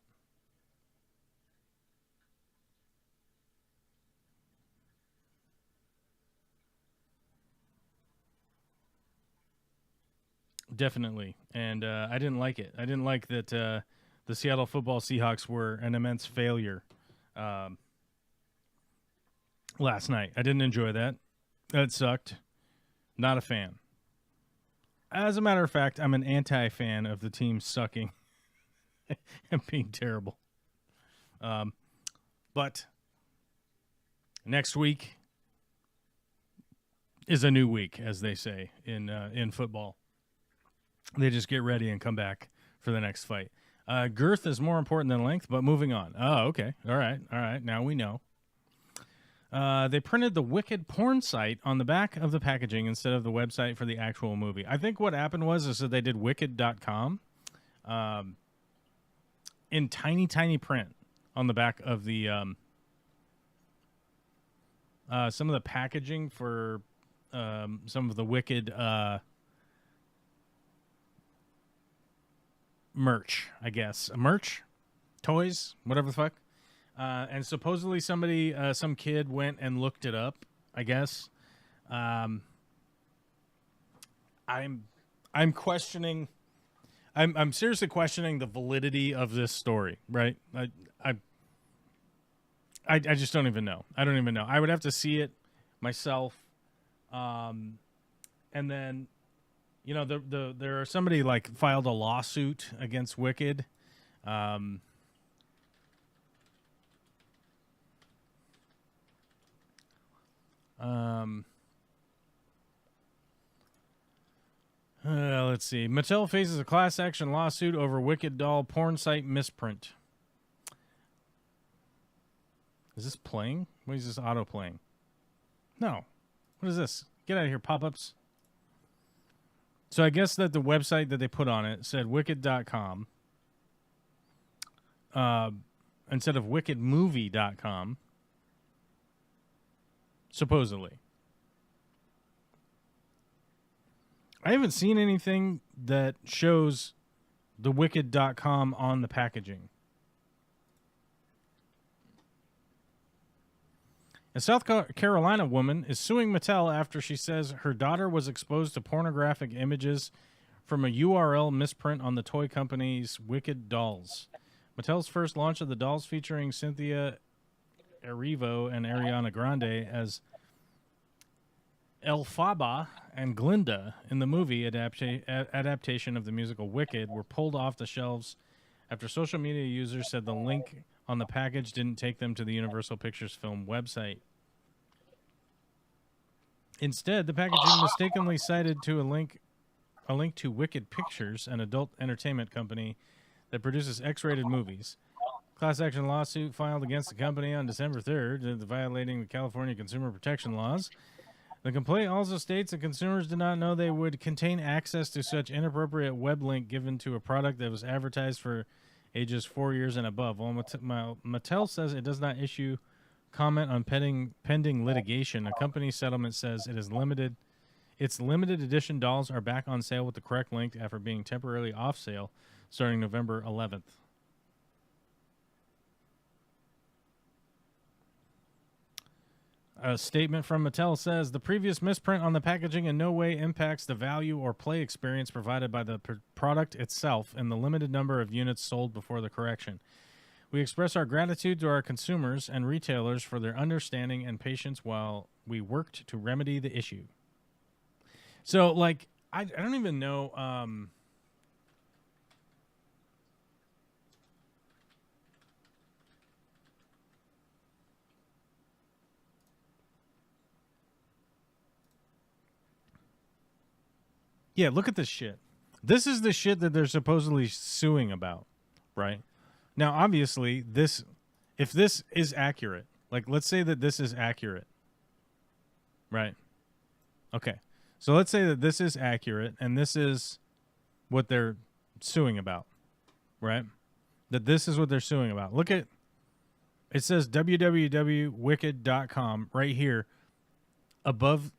Definitely. And I didn't like it. I didn't like that the Seattle football Seahawks were an immense failure last night. I didn't enjoy that. That sucked. Not a fan. As a matter of fact, I'm an anti-fan of the team sucking and being terrible. But next week is a new week, as they say in football. They just get ready and come back for the next fight. Girth is more important than length, but moving on. Oh, okay. All right. Now we know. They printed the Wicked porn site on the back of the packaging instead of the website for the actual movie. I think what happened is that they did wicked.com in tiny, tiny print on the back of the some of the packaging for some of the Wicked merch, I guess. Merch? Toys? Whatever the fuck. And supposedly somebody, some kid went and looked it up, I guess. I'm questioning, I'm seriously questioning the validity of this story, right? I just don't even know. I don't even know. I would have to see it myself. And then, you know, there are somebody like filed a lawsuit against Wicked. Let's see. Mattel faces a class action lawsuit over Wicked doll porn site misprint. Is this playing? What is this auto playing? No. What is this? Get out of here, pop-ups. So I guess that the website that they put on it said wicked.com instead of wickedmovie.com, supposedly. I haven't seen anything that shows the wicked.com on the packaging. A South Carolina woman is suing Mattel after she says her daughter was exposed to pornographic images from a URL misprint on the toy company's Wicked dolls. Mattel's first launch of the dolls featuring Cynthia Erivo and Ariana Grande as Elphaba and Glinda in the movie adaptation of the musical Wicked were pulled off the shelves after social media users said the link on the package didn't take them to the Universal Pictures film website. Instead, the packaging mistakenly cited to a link to Wicked Pictures, an adult entertainment company that produces X-rated movies. Class action lawsuit filed against the company on December 3rd, violating the California consumer protection laws. The complaint also states that consumers did not know they would contain access to such inappropriate web link given to a product that was advertised for ages 4 years and above. While Mattel says it does not issue comment on pending litigation, a company settlement says its limited edition dolls are back on sale with the correct link after being temporarily off sale starting November 11th. A statement from Mattel says the previous misprint on the packaging in no way impacts the value or play experience provided by the product itself and the limited number of units sold before the correction. We express our gratitude to our consumers and retailers for their understanding and patience while we worked to remedy the issue. So, like, I don't even know. Yeah, look at this shit. This is the shit that they're supposedly suing about, right? Now, obviously, if this is accurate, like, let's say that this is accurate, right? Okay. So let's say that this is accurate, and this is what they're suing about, right? That this is what they're suing about. Look at, it says www.wicked.com right here above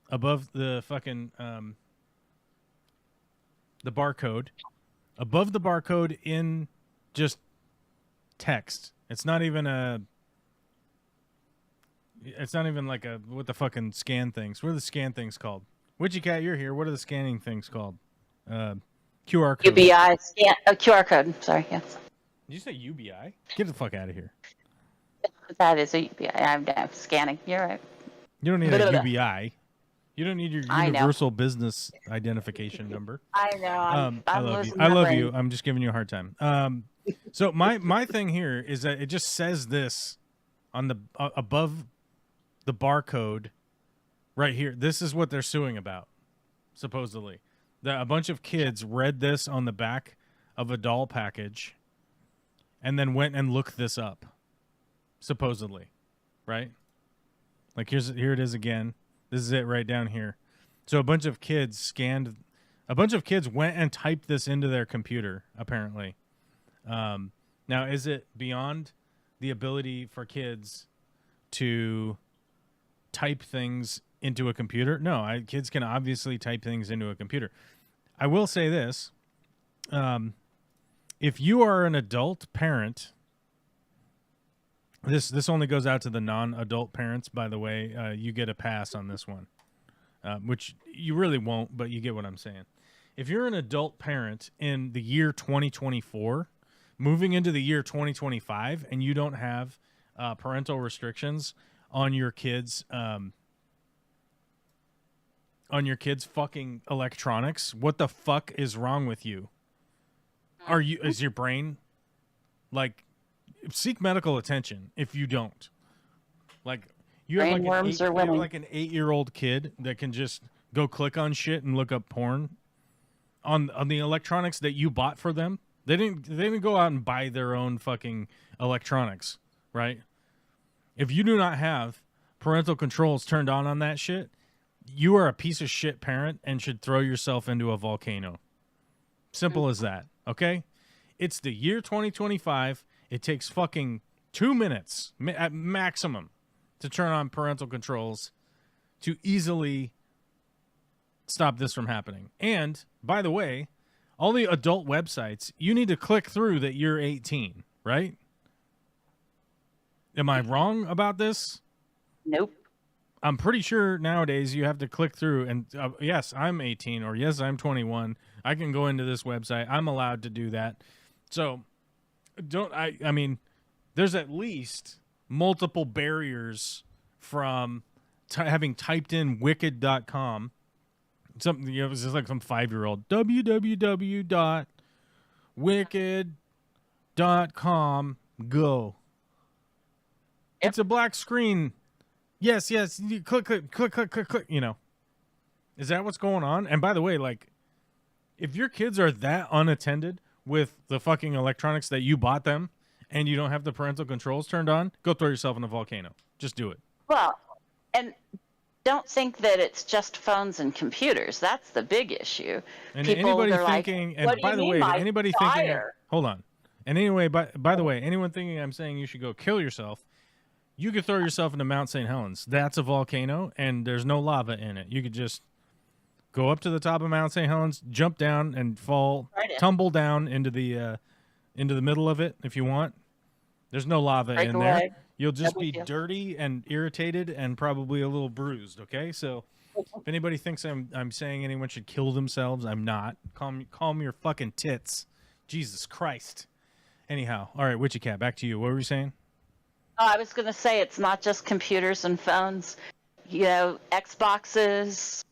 the fucking, the barcode. Above the barcode in just text. It's not even like a, what the fucking scan things. What are the scan things called? Witchy Cat, you're here. What are the scanning things called? QR code. UBI scan. Oh, QR code. Sorry, yes. Did you say UBI? Get the fuck out of here. That is a UBI. I'm scanning. You're right. You don't need a UBI. You don't need your universal business identification number. I know. I love you. I love you. I'm just giving you a hard time. So my thing here is that it just says this on the above the barcode right here. This is what they're suing about, supposedly. That a bunch of kids read this on the back of a doll package and then went and looked this up, supposedly, right? Like here it is again. This is it right down here. So a bunch of kids went and typed this into their computer, apparently. Now, is it beyond the ability for kids to type things into a computer? No, kids can obviously type things into a computer. I will say this. If you are an adult parent, this only goes out to the non-adult parents, by the way. You get a pass on this one, which you really won't, but you get what I'm saying. If you're an adult parent in the year 2024, moving into the year 2025, and you don't have parental restrictions on your kids' fucking electronics, what the fuck is wrong with you? Is your brain like? Seek medical attention if you don't. Like you have like an 8-year-old kid that can just go click on shit and look up porn on the electronics that you bought for them. They didn't go out and buy their own fucking electronics, right? If you do not have parental controls turned on that shit, you are a piece of shit parent and should throw yourself into a volcano. Simple as that, okay? It's the year 2025. It takes fucking 2 minutes at maximum to turn on parental controls to easily stop this from happening. And, by the way, all the adult websites, you need to click through that you're 18, right? Am I wrong about this? Nope. I'm pretty sure nowadays you have to click through and, yes, I'm 18 or yes, I'm 21. I can go into this website. I'm allowed to do that. So, I mean, there's at least multiple barriers from having typed in wicked.com. Something, you know, it's just like some 5-year-old www.wicked.com go. Yep. It's a black screen. Yes, you click, you know. Is that what's going on? And by the way, like, if your kids are that unattended with the fucking electronics that you bought them and you don't have the parental controls turned on, go throw yourself in a volcano. Just do it. Well, and don't think that it's just phones and computers. That's the big issue. And People anybody are thinking, like, and by the way, anybody thinking, hold on. And anyway, by the way, anyone thinking I'm saying you should go kill yourself, you could throw yourself into Mount St. Helens. That's a volcano, and there's no lava in it. You could just go up to the top of Mount St. Helens, jump down, and tumble down into the middle of it if you want. There's no lava in there. You'll just be dirty and irritated and probably a little bruised, okay? So if anybody thinks I'm saying anyone should kill themselves, I'm not. Calm your fucking tits. Jesus Christ. Anyhow, all right, Witchy Cat, back to you. What were you saying? Oh, I was going to say it's not just computers and phones. You know, Xboxes,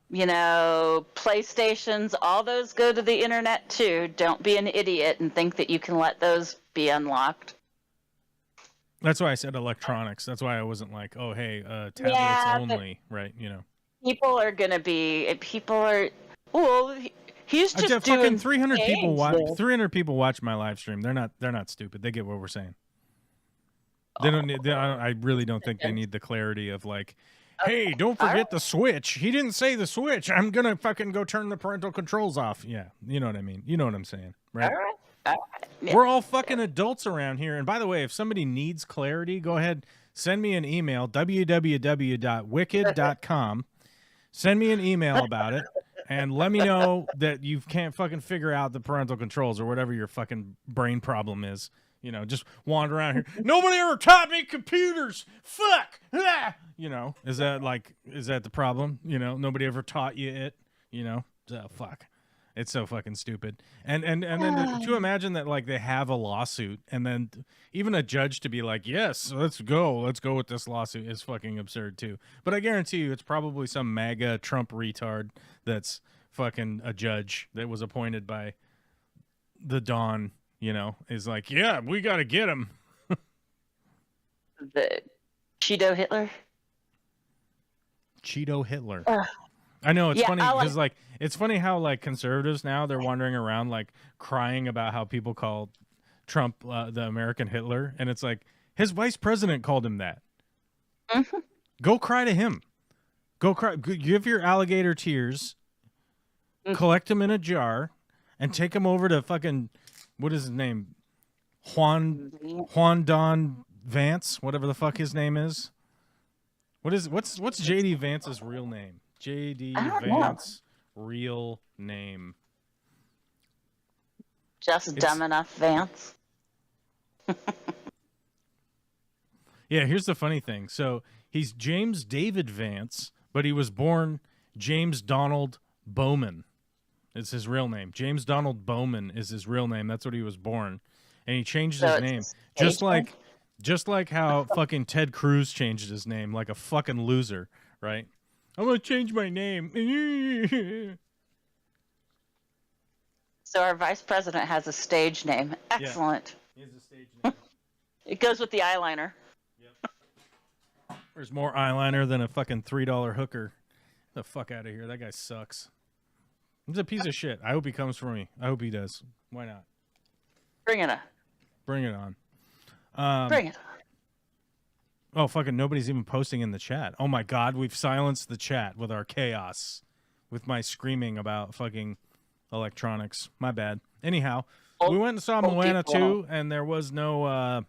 you know, PlayStations, all those go to the internet too. Don't be an idiot and think that you can let those be unlocked. That's why I said electronics. That's why I wasn't like, oh, hey, tablets only, right? You know. People are, well, he's just doing fucking 300 people watch. 300 people watch my live stream. They're not stupid. They get what we're saying. They don't need. I really don't think they need the clarity of like, hey, don't forget the Switch. He didn't say the Switch. I'm gonna fucking go turn the parental controls off. Yeah, you know what I mean. You know what I'm saying, right? All right. Yeah. We're all fucking adults around here. And by the way, if somebody needs clarity, go ahead, send me an email, www.wicked.com. Send me an email about it, and let me know that you can't fucking figure out the parental controls or whatever your fucking brain problem is. You know, just wander around here. Nobody ever taught me computers. Fuck. Ah! You know, is that the problem? You know, nobody ever taught you it. You know, oh, fuck. It's so fucking stupid. And then to imagine that like they have a lawsuit and then even a judge to be like, yes, let's go with this lawsuit is fucking absurd too. But I guarantee you it's probably some MAGA Trump retard that's fucking a judge that was appointed by the Dawn, you know, is like, yeah, we got to get him. The Cheeto Hitler? Cheeto Hitler. I know it's funny because like it's funny how like conservatives now they're wandering around like crying about how people call Trump the American Hitler, and it's like his vice president called him that. Mm-hmm. Go cry to him. Go cry. Give your alligator tears. Collect them in a jar, and take them over to fucking what is his name? Juan Don Vance, whatever the fuck his name is. What's JD Vance's real name? JD Vance, real name. Just dumb enough, Vance. Yeah, here's the funny thing. So he's James David Vance, but he was born James Donald Bowman. It's his real name. James Donald Bowman is his real name. That's what he was born. And he changed his name. Just like how fucking Ted Cruz changed his name like a fucking loser, right? I'm going to change my name. So our vice president has a stage name. Excellent. Yeah, he has a stage name. It goes with the eyeliner. Yep. There's more eyeliner than a fucking $3 hooker The fuck out of here. That guy sucks. He's a piece of shit. I hope he comes for me. I hope he does. Why not? Bring it on. Bring it on. Bring it on. Oh, fucking nobody's even posting in the chat. Oh my god, we've silenced the chat with our chaos. With my screaming about fucking electronics. My bad. Anyhow, we went and saw Moana 2, and there was no...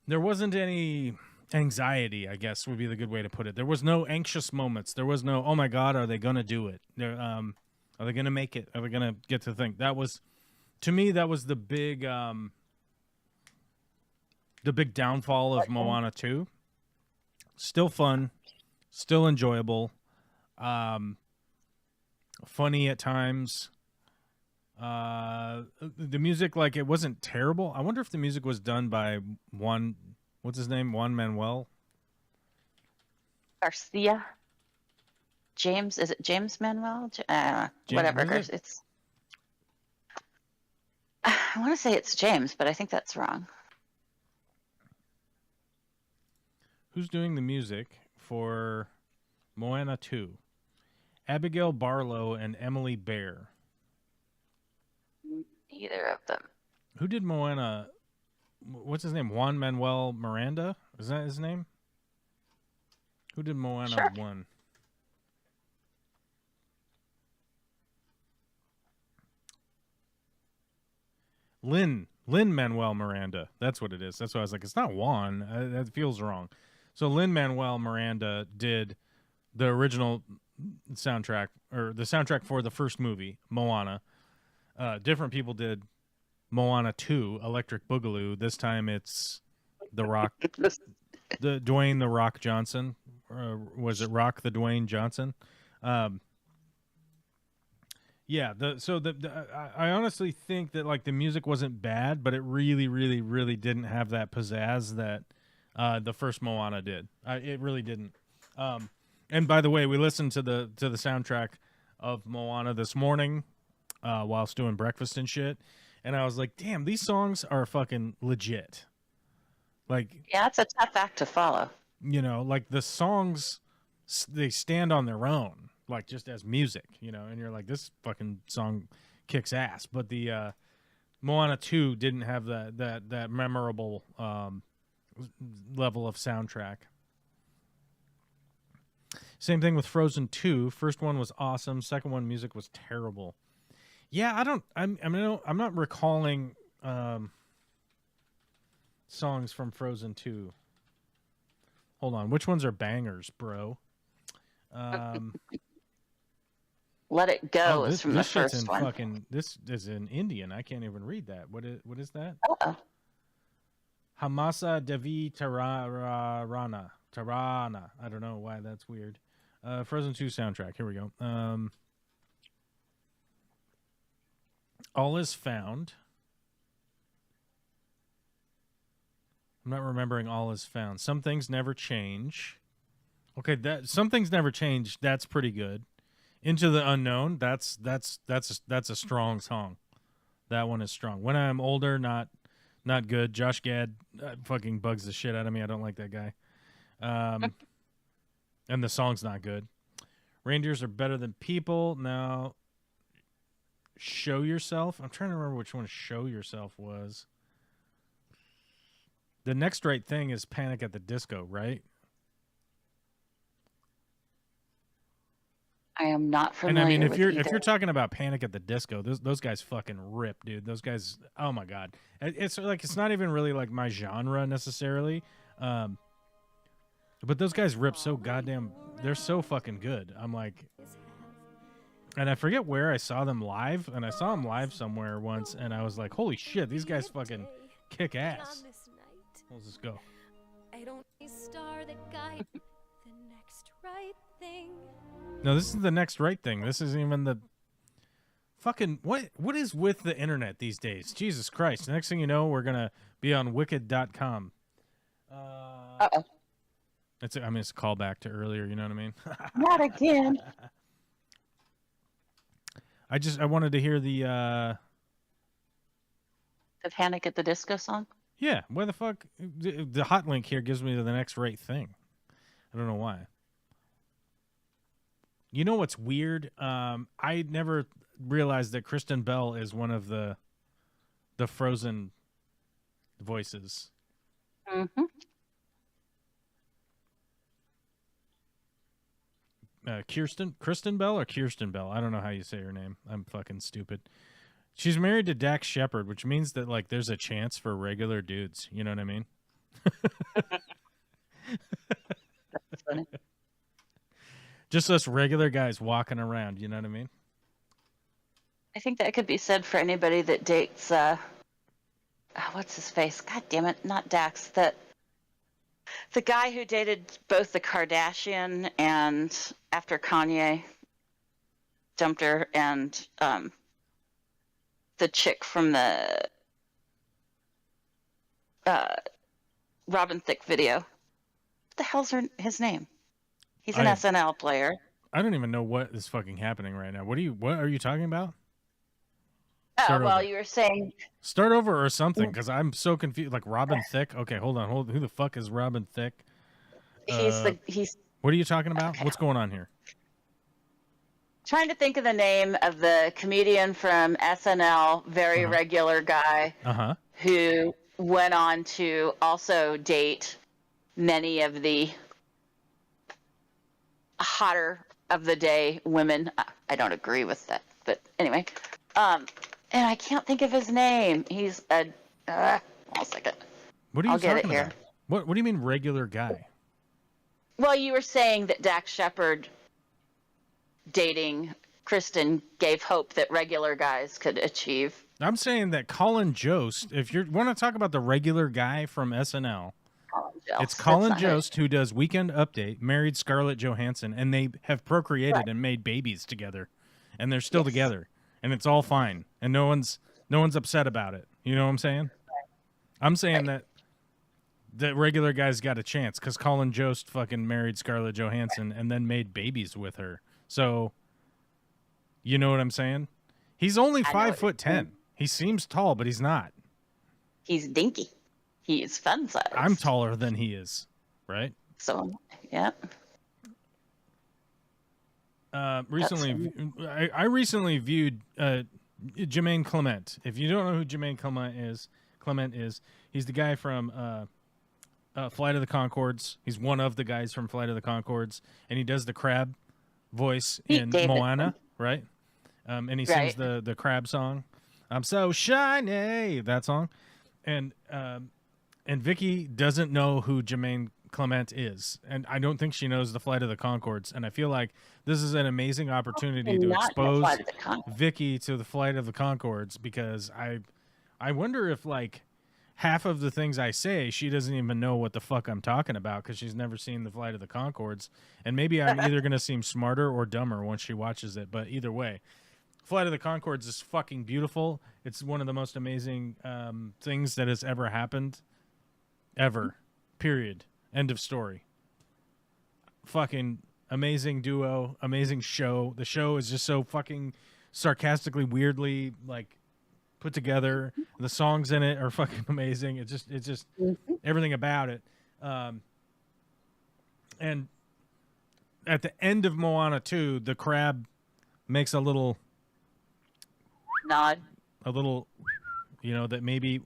there wasn't any anxiety, I guess would be the good way to put it. There was no anxious moments. There was no, oh my god, are they going to do it? Are they going to make it? Are they going to get to the thing? That was, to me, that was the big downfall of Moana 2. Still fun, still enjoyable, funny at times. The music, like, it wasn't terrible. I wonder if the music was done by what's his name? Juan Manuel Garcia. James, is it James Manuel? Whatever. It's. I want to say it's James, but I think that's wrong. Who's doing the music for Moana 2? Abigail Barlow and Emily Bear. Either of them. Who did Moana? What's his name? Juan Manuel Miranda? Is that his name? Who did Moana 1? Lin Manuel Miranda. That's what it is. That's why I was like, it's not Juan. That feels wrong. So Lin Manuel Miranda did the original soundtrack, or the soundtrack for the first movie, Moana. Different people did Moana 2, Electric Boogaloo. This time it's The Rock, the Dwayne The Rock Johnson. Was it Rock the Dwayne Johnson? Yeah. I honestly think that, like, the music wasn't bad, but it really, really, really didn't have that pizzazz that the first Moana did. It really didn't. And by the way, we listened to the soundtrack of Moana this morning whilst doing breakfast and shit. And I was like, damn, these songs are fucking legit. Like, yeah, it's a tough act to follow. You know, like, the songs, they stand on their own, like, just as music, you know, and you're like, this fucking song kicks ass. But the Moana 2 didn't have that memorable level of soundtrack. Same thing with Frozen 2. First one was awesome. Second one, music was terrible. Yeah, I'm not recalling songs from Frozen 2. Hold on, which ones are bangers, bro? Let It Go is from the first one. This is in Indian. I can't even read that. What is that? Uh-oh. Hamasa Devi Tarana. I don't know why that's weird. Frozen 2 soundtrack. Here we go. All Is Found. I'm not remembering All Is Found. Some Things Never Change. Okay, Some Things Never Change. That's pretty good. Into the Unknown. That's a strong song. That one is strong. When I'm Older, not good. Josh Gad fucking bugs the shit out of me. I don't like that guy. And the song's not good. Reindeers Are Better Than People. Now, Show Yourself. I'm trying to remember which one Show Yourself was. The Next Right Thing is Panic at the Disco, right? I am not familiar. And I mean, if with you're talking about Panic at the Disco, those guys fucking rip, dude. Those guys, oh my god, it's like, it's not even really like my genre necessarily, but those guys rip so goddamn. They're so fucking good. I'm like, and I forget where I saw them live, and I saw them live somewhere once, and I was like, holy shit, these guys fucking kick ass. Let's just go. I don't star that guide the next right thing. No, this is the next right thing. This isn't even the fucking what is with the internet these days? Jesus Christ. Next thing you know, we're gonna be on wicked.com. Uh-oh. It's a callback to earlier, you know what I mean? Not again. I wanted to hear the Panic at the Disco song? Yeah, where the fuck the hot link here gives me the next right thing. I don't know why. You know what's weird? I never realized that Kristen Bell is one of the Frozen voices. Mm-hmm. Kristen Bell or Kirsten Bell? I don't know how you say her name. I'm fucking stupid. She's married to Dax Shepard, which means that like there's a chance for regular dudes. You know what I mean? That's funny. Just us regular guys walking around. You know what I mean? I think that could be said for anybody that dates. What's his face? God damn it! Not Dax. The guy who dated both the Kardashian and after Kanye dumped her, and the chick from the Robin Thicke video. What the hell's his name? He's an SNL player. I don't even know what is fucking happening right now. What are you talking about? Oh, well, you were saying... Start over or something, because I'm so confused. Like, Robin Thicke? Okay, hold on. Who the fuck is Robin Thicke? He's... What are you talking about? Okay. What's going on here? Trying to think of the name of the comedian from SNL, very regular guy, who went on to also date many of the hotter of the day women. I don't agree with that, but anyway. And I can't think of his name. He's a... one second. What are you I'll get it talking here. about? What do you mean regular guy? Well, you were saying that Dax Shepard dating Kristen gave hope that regular guys could achieve. I'm saying that Colin Jost, if you want to talk about the regular guy from SNL, it's Colin Jost who does Weekend Update, married Scarlett Johansson, and they have procreated and made babies together, and they're still together, and it's all fine, and no one's upset about it. You know what I'm saying? I'm saying that the regular guy's got a chance because Colin Jost fucking married Scarlett Johansson and then made babies with her. So, you know what I'm saying? He's only 5'10". He seems tall, but he's not. He's dinky. He's fun size. I'm taller than he is, right? So, yeah. Recently, I recently viewed Jermaine Clement. If you don't know who Jermaine Clement is, he's the guy from Flight of the Conchords. He's one of the guys from Flight of the Conchords, and he does the crab voice in Moana, right? And he sings the crab song. I'm so shiny, that song. And Vicky doesn't know who Jermaine Clement is, and I don't think she knows the Flight of the Conchords. And I feel like this is an amazing opportunity to expose Vicky to the Flight of the Conchords, because I wonder if like half of the things I say she doesn't even know what the fuck I'm talking about because she's never seen the Flight of the Conchords, and maybe I'm either gonna seem smarter or dumber once she watches it. But either way, Flight of the Conchords is fucking beautiful. It's one of the most amazing things that has ever happened, ever. Period. End of story. Fucking amazing duo, amazing show. The show is just so fucking sarcastically, weirdly like put together. The songs in it are fucking amazing. It's just everything about it. And at the end of Moana 2, the crab makes a little nod, that maybe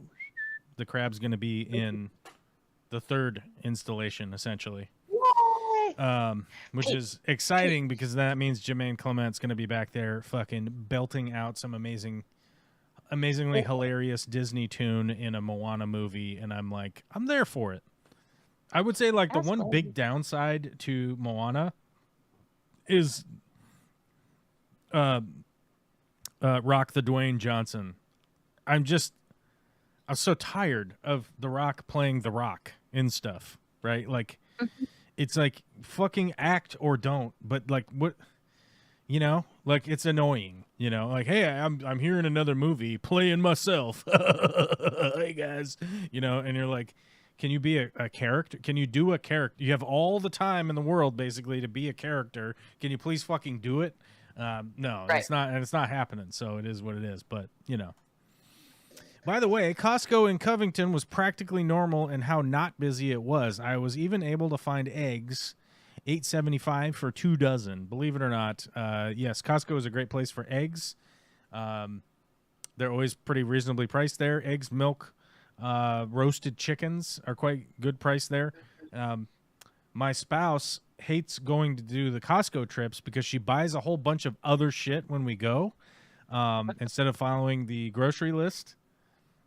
the crab's going to be in the third installation, essentially. Which is exciting because that means Jermaine Clement's going to be back there fucking belting out some amazingly hilarious Disney tune in a Moana movie, and I'm like, I'm there for it. I would say like the one big downside to Moana is Rock the Dwayne Johnson. I'm so tired of The Rock playing The Rock in stuff, right? Like, it's like fucking act or don't. But like, what, like it's annoying, like, hey, I'm here in another movie playing myself. Hey guys, and you're like, can you be a character? Can you do a character? You have all the time in the world basically to be a character. Can you please fucking do it? No, right. It's not happening. So it is what it is. But By the way, Costco in Covington was practically normal in how not busy it was. I was even able to find eggs $8.75 for 2 dozen. Believe it or not, yes, Costco is a great place for eggs. They're always pretty reasonably priced there. Eggs, milk, roasted chickens are quite good price there. My spouse hates going to do the Costco trips because she buys a whole bunch of other shit when we go, instead of following the grocery list,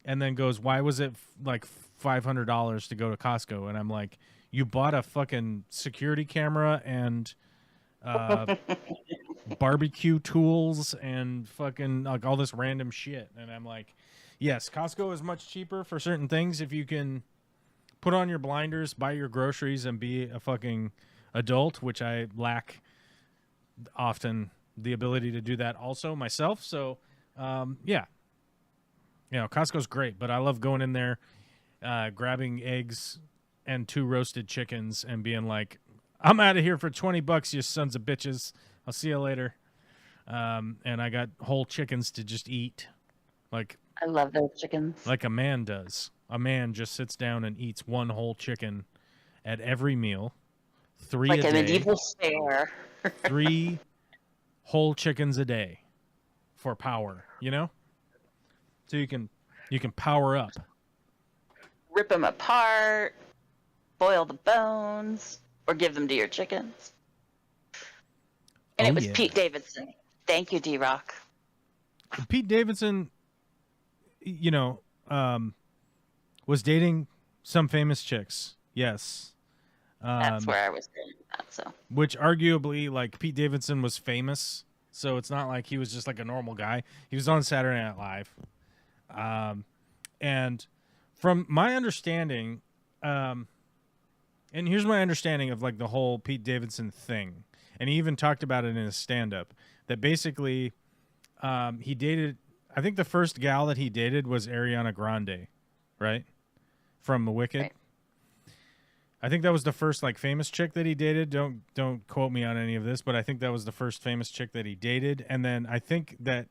and then goes, why was it like $500 to go to Costco? And I'm like, you bought a fucking security camera and barbecue tools and fucking like all this random shit. And I'm like, yes, Costco is much cheaper for certain things if you can put on your blinders, buy your groceries, and be a fucking adult, which I lack often the ability to do that also myself. So, yeah. You know, Costco's great, but I love going in there, grabbing eggs and 2 roasted chickens and being like, I'm out of here for $20, you sons of bitches. I'll see you later. And I got whole chickens to just eat. Like, I love those chickens. like a man does. A man just sits down and eats 1 whole chicken at every meal. 3 Like a a day. medieval stare. 3 whole chickens a day for power, you know? So you can power up. Rip them apart, boil the bones, or give them to your chickens. And it was yeah. Pete Davidson. Thank you, D-Rock. Pete Davidson, you know, was dating some famous chicks. Yes. That's where I was going with that. So, Which arguably, like, Pete Davidson was famous, so it's not like he was just like a normal guy. He was on Saturday Night Live. And from my understanding, and here's my understanding of like the whole Pete Davidson thing, and he even talked about it in his stand-up, that basically he dated, I think the first gal that he dated was Ariana Grande, right? From The Wicked. Right. I think that was the first like famous chick that he dated. Don't quote me on any of this, but I think that was the first famous chick that he dated. And then I think that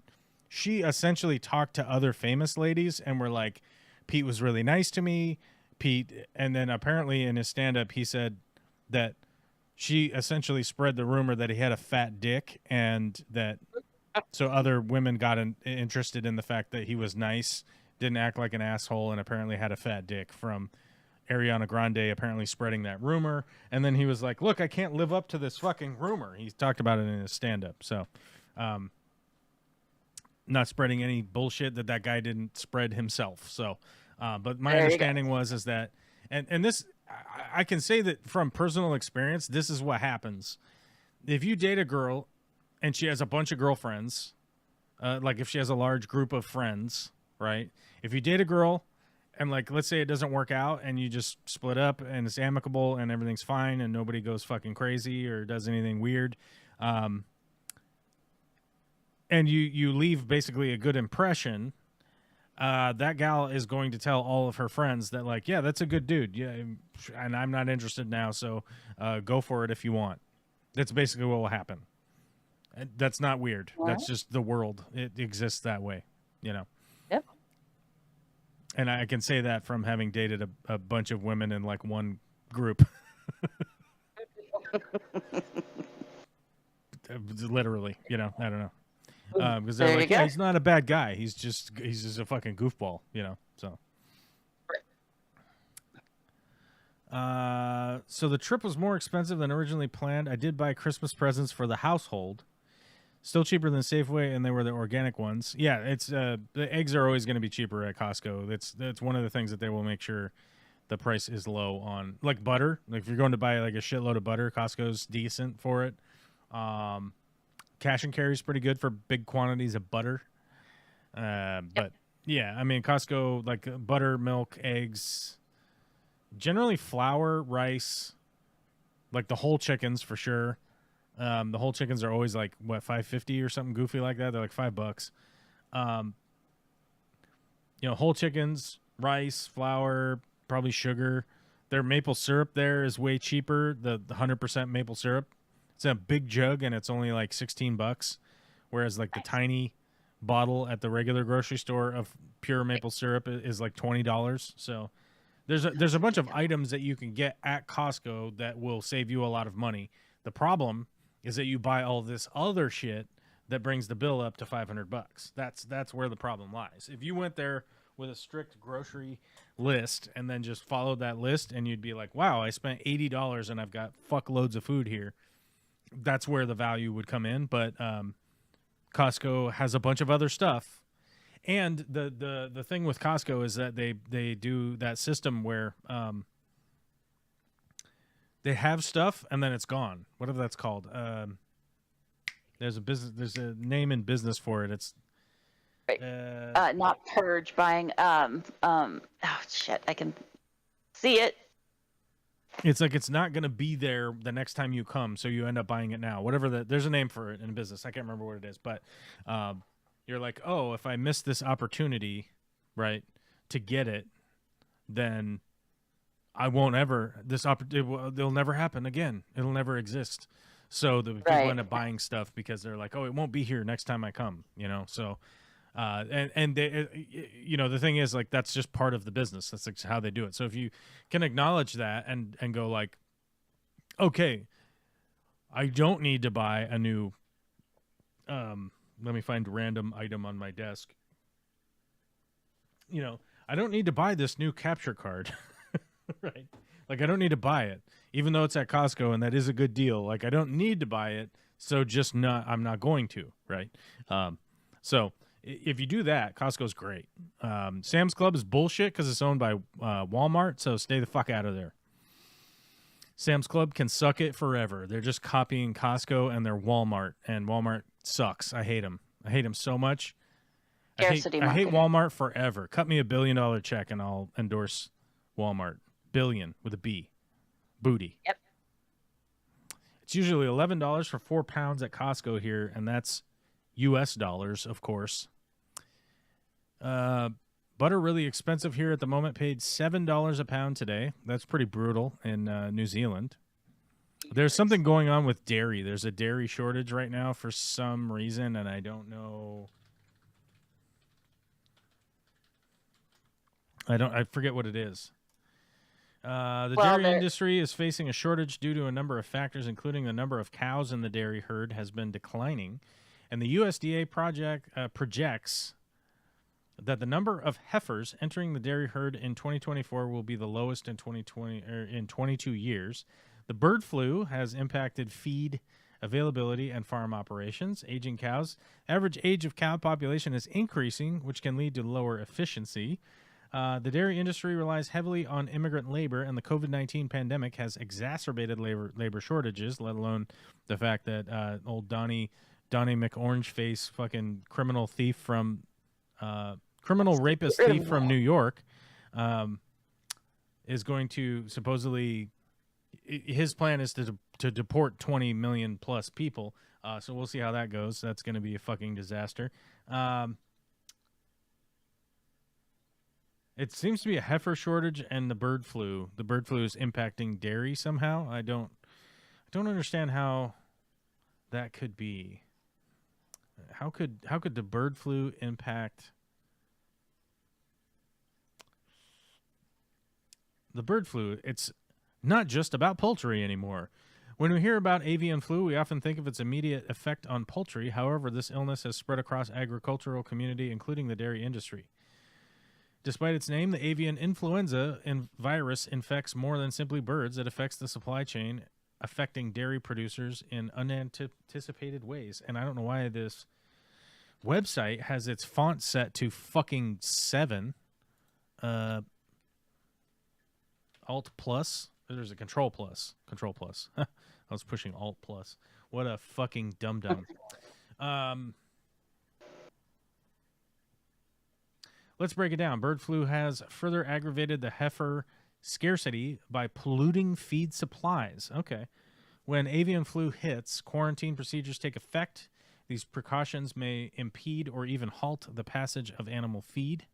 she essentially talked to other famous ladies and were like, Pete was really nice to me. Pete, and then apparently in his stand-up he said that she essentially spread the rumor that he had a fat dick, and that so other women got interested in the fact that he was nice, didn't act like an asshole, and apparently had a fat dick, from Ariana Grande apparently spreading that rumor. And then he was like, look, I can't live up to this fucking rumor. He talked about it in his stand-up. So not spreading any bullshit that guy didn't spread himself. So but my understanding is that, and this, I can say that from personal experience, this is what happens. If you date a girl and she has a bunch of girlfriends, like if she has a large group of friends, right? If you date a girl and, like, let's say it doesn't work out and you just split up and it's amicable and everything's fine and nobody goes fucking crazy or does anything weird, and you leave basically a good impression, that gal is going to tell all of her friends that, like, yeah, that's a good dude. Yeah, and I'm not interested now, so go for it if you want. That's basically what will happen. That's not weird. What? That's just the world. It exists that way, you know. Yep. And I can say that from having dated a bunch of women in, like, one group. Literally, you know, I don't know. Because they're like, yeah, he's not a bad guy. He's just a fucking goofball, you know. So, so the trip was more expensive than originally planned. I did buy Christmas presents for the household, still cheaper than Safeway, and they were the organic ones. Yeah, it's the eggs are always going to be cheaper at Costco. That's one of the things that they will make sure the price is low on, like butter. Like if you're going to buy like a shitload of butter, Costco's decent for it. Cash and carry is pretty good for big quantities of butter. But yeah, I mean, Costco, like butter, milk, eggs, generally flour, rice, like the whole chickens for sure. The whole chickens are always like, what, $5.50 or something goofy like that. They're like $5. You know, whole chickens, rice, flour, probably sugar. Their maple syrup there is way cheaper. The 100% maple syrup. It's a big jug and it's only like $16, whereas like the tiny bottle at the regular grocery store of pure maple syrup is like $20. So there's a bunch of items that you can get at Costco that will save you a lot of money. The problem is that you buy all this other shit that brings the bill up to $500. That's where the problem lies. If you went there with a strict grocery list and then just followed that list, and you'd be like, wow, I spent $80 and I've got fuckloads of food here. That's where the value would come in. But Costco has a bunch of other stuff. And the thing with Costco is that they do that system where they have stuff and then it's gone. Whatever that's called. There's a name in business for it. It's not purge buying. Oh shit! I can see it. It's like it's not going to be there the next time you come, so you end up buying it now. Whatever there's a name for it in business. I can't remember what it is, but you're like, oh, if I miss this opportunity, right, to get it, then I won't ever. It'll never happen again. It'll never exist. So the people end up buying stuff because they're like, oh, it won't be here next time I come, you know? So, and they, you know, the thing is, like, that's just part of the business. That's like how they do it. So if you can acknowledge that and go like, okay, I don't need to buy a new, let me find random item on my desk. You know, I don't need to buy this new capture card, right? Like, I don't need to buy it, even though it's at Costco and that is a good deal. Like, I don't need to buy it, so I'm not going to, right? So if you do that, Costco's great. Sam's Club is bullshit because it's owned by Walmart, so stay the fuck out of there. Sam's Club can suck it forever. They're just copying Costco and their Walmart, and Walmart sucks. I hate them. I hate them so much. I hate Walmart forever. Cut me $1 billion check and I'll endorse Walmart. Billion with a B. Booty. Yep. It's usually $11 for 4 pounds at Costco here, and that's US dollars, of course. Butter really expensive here at the moment. Paid $7 a pound today. That's pretty brutal in New Zealand. There's something going on with dairy. There's a dairy shortage right now for some reason, and I don't know. I forget what it is. The dairy industry is facing a shortage due to a number of factors, including the number of cows in the dairy herd has been declining. And the USDA projects that the number of heifers entering the dairy herd in 2024 will be the lowest in 22 years. The bird flu has impacted feed availability and farm operations. Aging cows. Average age of cow population is increasing, which can lead to lower efficiency. The dairy industry relies heavily on immigrant labor, and the COVID-19 pandemic has exacerbated labor shortages, let alone the fact that old Donnie McOrangeface, fucking criminal rapist thief from New York, is going to supposedly, his plan is to deport 20 million plus people. So we'll see how that goes. That's going to be a fucking disaster. It seems to be a heifer shortage and the bird flu. The bird flu is impacting dairy somehow. I don't understand how that could be. How could the bird flu impact the bird flu? It's not just about poultry anymore. When we hear about avian flu, we often think of its immediate effect on poultry. However, this illness has spread across agricultural community, including the dairy industry. Despite its name, the avian influenza virus infects more than simply birds. It affects the supply chain, affecting dairy producers in unanticipated ways. And I don't know why this website has its font set to fucking 7. Alt plus. There's a control plus. Control plus. I was pushing Alt plus. What a fucking dum-dum. Let's break it down. Bird flu has further aggravated the heifer scarcity by polluting feed supplies. Okay. When avian flu hits, quarantine procedures take effect. These precautions may impede or even halt the passage of animal feed.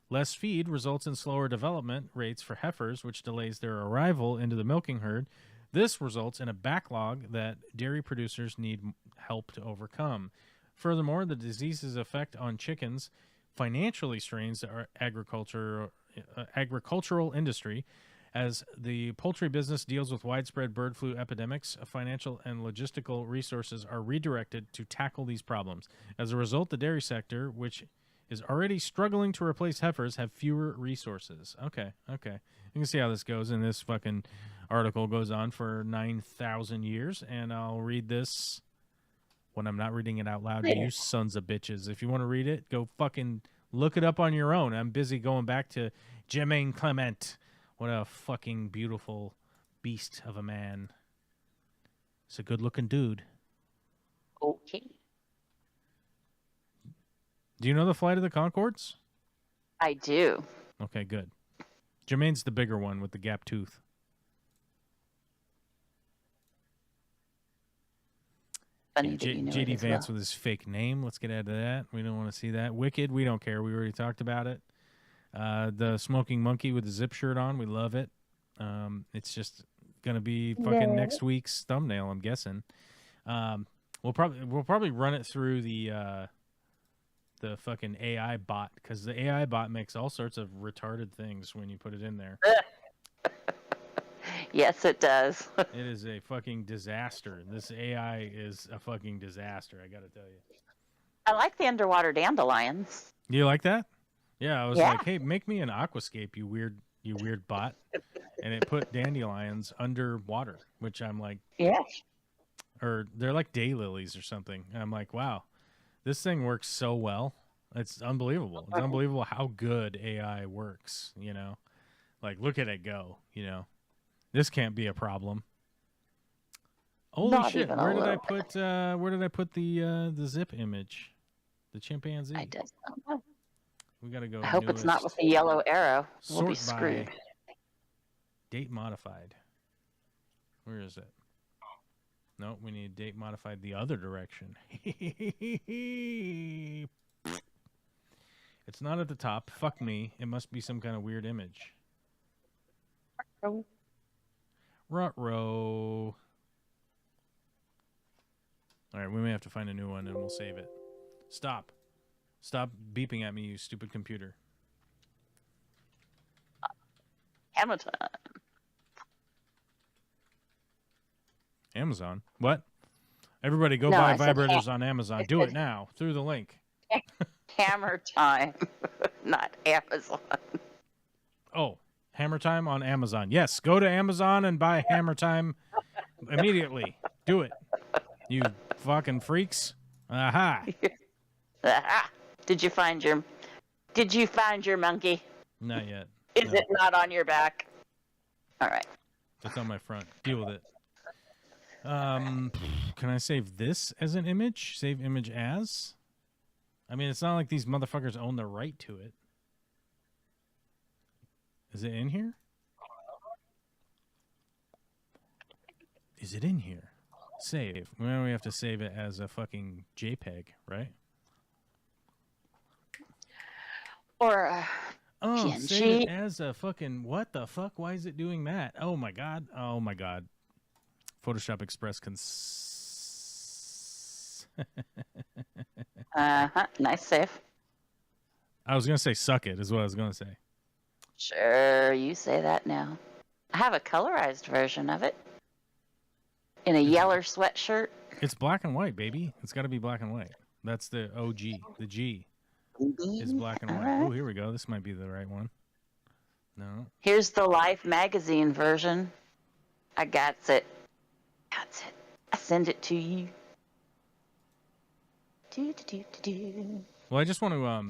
Less feed results in slower development rates for heifers, which delays their arrival into the milking herd. This results in a backlog that dairy producers need help to overcome. Furthermore, the disease's effect on chickens financially strains the agriculture agricultural industry. As the poultry business deals with widespread bird flu epidemics, financial and logistical resources are redirected to tackle these problems. As a result, the dairy sector, which is already struggling to replace heifers, have fewer resources. Okay. You can see how this goes, and this fucking article goes on for 9,000 years, and I'll read this when I'm not reading it out loud to you sons of bitches. If you want to read it, go fucking look it up on your own. I'm busy going back to Jermaine Clement. What a fucking beautiful beast of a man. It's a good-looking dude. Okay. Do you know the Flight of the Conchords? I do. Okay, good. Jermaine's the bigger one with the gap tooth. Funny that you know J.D. it as Vance well. with his fake name. Let's get out of that. We don't want to see that. Wicked, we don't care. We already talked about it. The Smoking Monkey with the zip shirt on. We love it. It's just going to be fucking next week's thumbnail, I'm guessing. We'll probably run it through the fucking AI bot, because the AI bot makes all sorts of retarded things when you put it in there. Yes, it does. It is a fucking disaster. This AI is a fucking disaster, I gotta tell you. I like the underwater dandelions. Do you like that? Yeah, I was Yeah. like, hey, make me an aquascape, you weird bot. And it put dandelions underwater, which I'm like, Yeah. or they're like daylilies or something. And I'm like, wow, this thing works so well. It's unbelievable. It's unbelievable how good AI works, you know? Like, look at it go, you know? This can't be a problem. Holy Not shit! even a Where did I little. put the zip image? The chimpanzee. I just don't know. We gotta go. I hope it's not with the yellow arrow. We'll be Sort screwed. by date modified. Where is it? No, we need date modified the other direction. It's not at the top. Fuck me. It must be some kind of weird image. Ruh-roh. All right, we may have to find a new one, and we'll save it. Stop beeping at me, you stupid computer. Hammer time. Amazon? What? Everybody go No, buy I said vibrators on Amazon. Do it now, through the link. Hammer time, not Amazon. Oh, Hammer Time on Amazon. Yes, go to Amazon and buy Hammer Time immediately. Do it. You fucking freaks. Aha. Aha. Did you find your monkey? Not yet. Is it not on your back? All right. It's on my front. Deal with it. Can I save this as an image? Save image as? I mean, it's not like these motherfuckers own the right to it. Is it in here? Is it in here? Save. Well, we have to save it as a fucking JPEG, right? Or Oh, PNG. save it as a fucking... What the fuck? Why is it doing that? Oh, my God. Oh, my God. Photoshop Express nice save. I was going to say suck it, is what I was going to say. Sure, you say that now. I have a colorized version of it. In a yellow sweatshirt. It's black and white, baby. It's got to be black and white. That's the OG. The G is black and white. Alright. Oh, here we go. This might be the right one. No. Here's the Life magazine version. I got it. I send it to you. Well, I just want to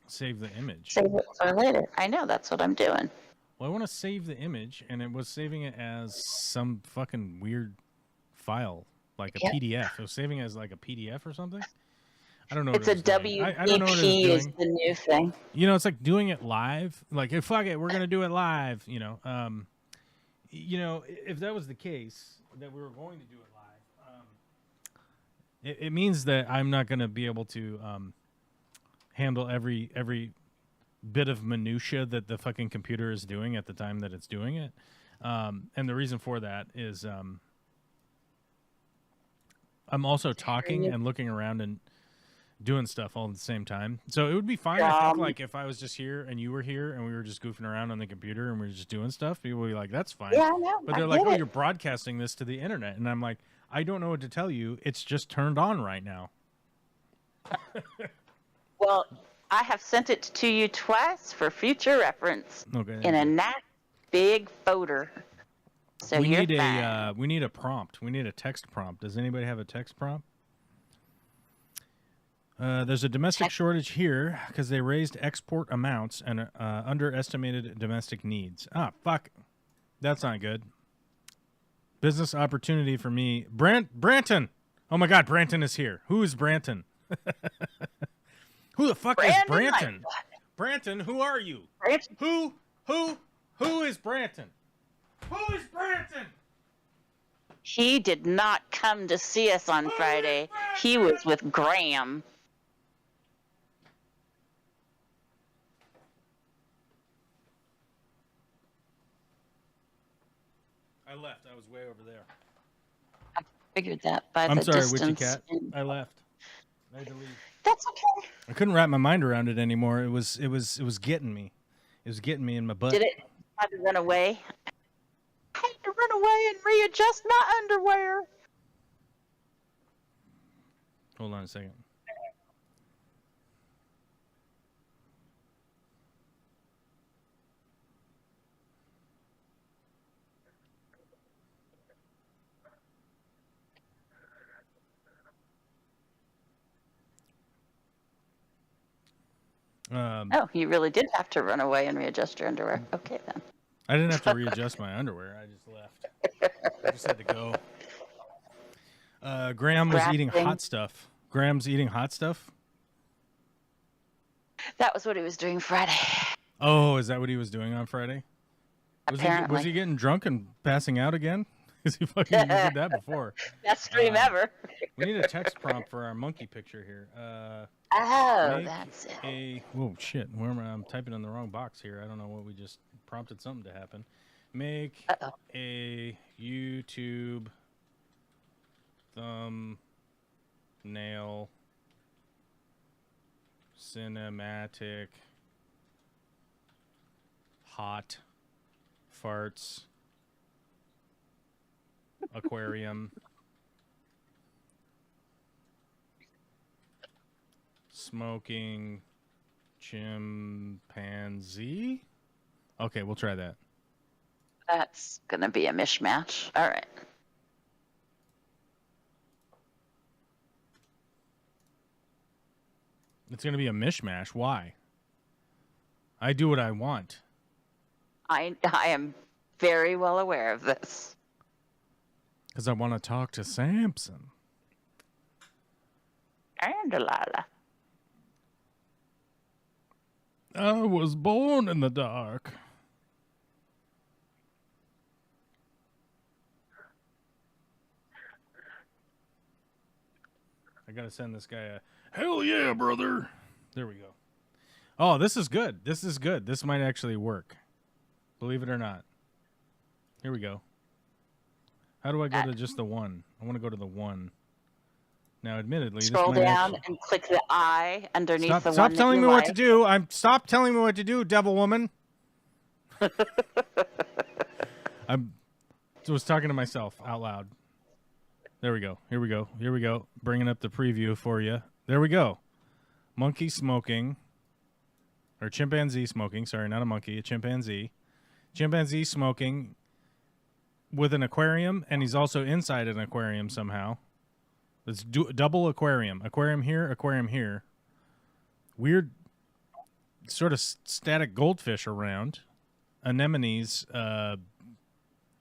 save the image. Save it for later. I know, that's what I'm doing. Well, I want to save the image, and it was saving it as some fucking weird file, like a PDF. It was saving it as like a PDF or something. I don't know. It's what a it was doing. I don't know what it WPP was is doing. the new thing. You know, it's like doing it live. Like, hey, fuck it, we're gonna do it live. You know, if that was the case, that we were going to do it live, it means that I'm not gonna be able to handle every bit of minutia that the fucking computer is doing at the time that it's doing it. And the reason for that is I'm also talking and looking around and doing stuff all at the same time. So it would be fine, I think, like if I was just here and you were here and we were just goofing around on the computer and we were just doing stuff, people would be like, that's fine. Yeah, I know. But they're like, oh, you're broadcasting this to the internet. And I'm like, I don't know what to tell you. It's just turned on right now. Well, I have sent it to you twice for future reference in a nice big folder. So we need a prompt. We need a text prompt. Does anybody have a text prompt? There's a domestic shortage here because they raised export amounts and underestimated domestic needs. Ah, fuck. That's not good. Business opportunity for me. Branton! Oh my god, Branton is here. Who is Branton? Who the fuck is Branton? Branton, who are you? Who is Branton? Who is Branton? He did not come to see us on Friday. He was with Graham. I left. I was way over there. I figured that by I'm the sorry, distance. Witchy Cat. I left. I had to leave. That's okay. I couldn't wrap my mind around it anymore. It was getting me. It was getting me in my butt. Did it? I had to run away. I had to run away and readjust my underwear. Hold on a second. Oh, you really did have to run away and readjust your underwear. Okay, then. I didn't have to readjust my underwear. I just left. I just had to go. Graham was eating hot stuff. Graham's eating hot stuff? That was what he was doing Friday. Oh, is that what he was doing on Friday? Apparently. Was he getting drunk and passing out again? Because he fucking did that before. Best stream ever. We need a text prompt for our monkey picture here. That's it. Whoa, shit. Where am I? I'm typing in the wrong box here. I don't know what we just prompted something to happen. Make a YouTube thumbnail cinematic hot farts aquarium smoking chimpanzee. Okay, we'll try that. That's gonna be a mishmash. All right. It's gonna be a mishmash. Why? I do what I want. I am very well aware of this. Because I want to talk to Samson. And Delilah. I was born in the dark. I gotta send this guy a hell yeah, brother. There we go. Oh, this is good. This is good. This might actually work. Believe it or not. Here we go. How do I go to just the one? I want to go to the one. Now, admittedly, scroll this might down actually... and click the I underneath the one. Stop telling me what to do. Stop telling me what to do, devil woman. I was talking to myself out loud. There we go. Here we go. Here we go. Bringing up the preview for you. There we go. Monkey smoking. Or chimpanzee smoking. Sorry, not a monkey. A chimpanzee. Chimpanzee smoking with an aquarium, and he's also inside an aquarium somehow. It's double aquarium. Aquarium here, aquarium here. Weird sort of static goldfish around. Anemones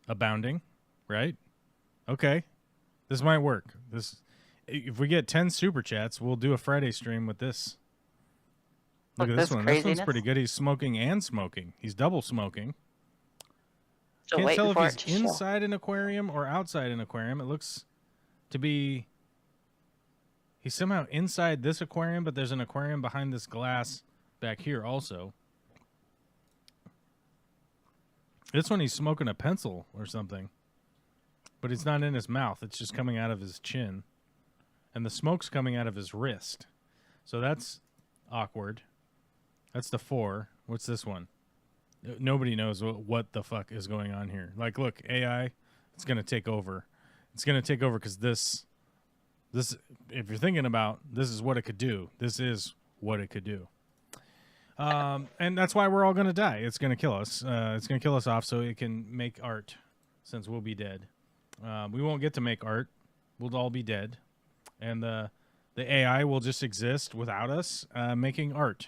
abounding, right? Okay. This might work. If we get 10 super chats, we'll do a Friday stream with this. Look at this one. This one's pretty good. He's smoking and smoking. He's double smoking. Still Can't tell for if he's inside an aquarium or outside an aquarium. It looks to be... He's somehow inside this aquarium, but there's an aquarium behind this glass back here also. This one he's smoking a pencil or something. But it's not in his mouth. It's just coming out of his chin. And the smoke's coming out of his wrist. So that's awkward. That's the 4. What's this one? Nobody knows what the fuck is going on here. Like, look, AI, it's going to take over. It's going to take over because this, if you're thinking about this is what it could do, this is what it could do. And that's why we're all going to die. It's going to kill us. It's going to kill us off so it can make art since we'll be dead. We won't get to make art. We'll all be dead. And the AI will just exist without us making art.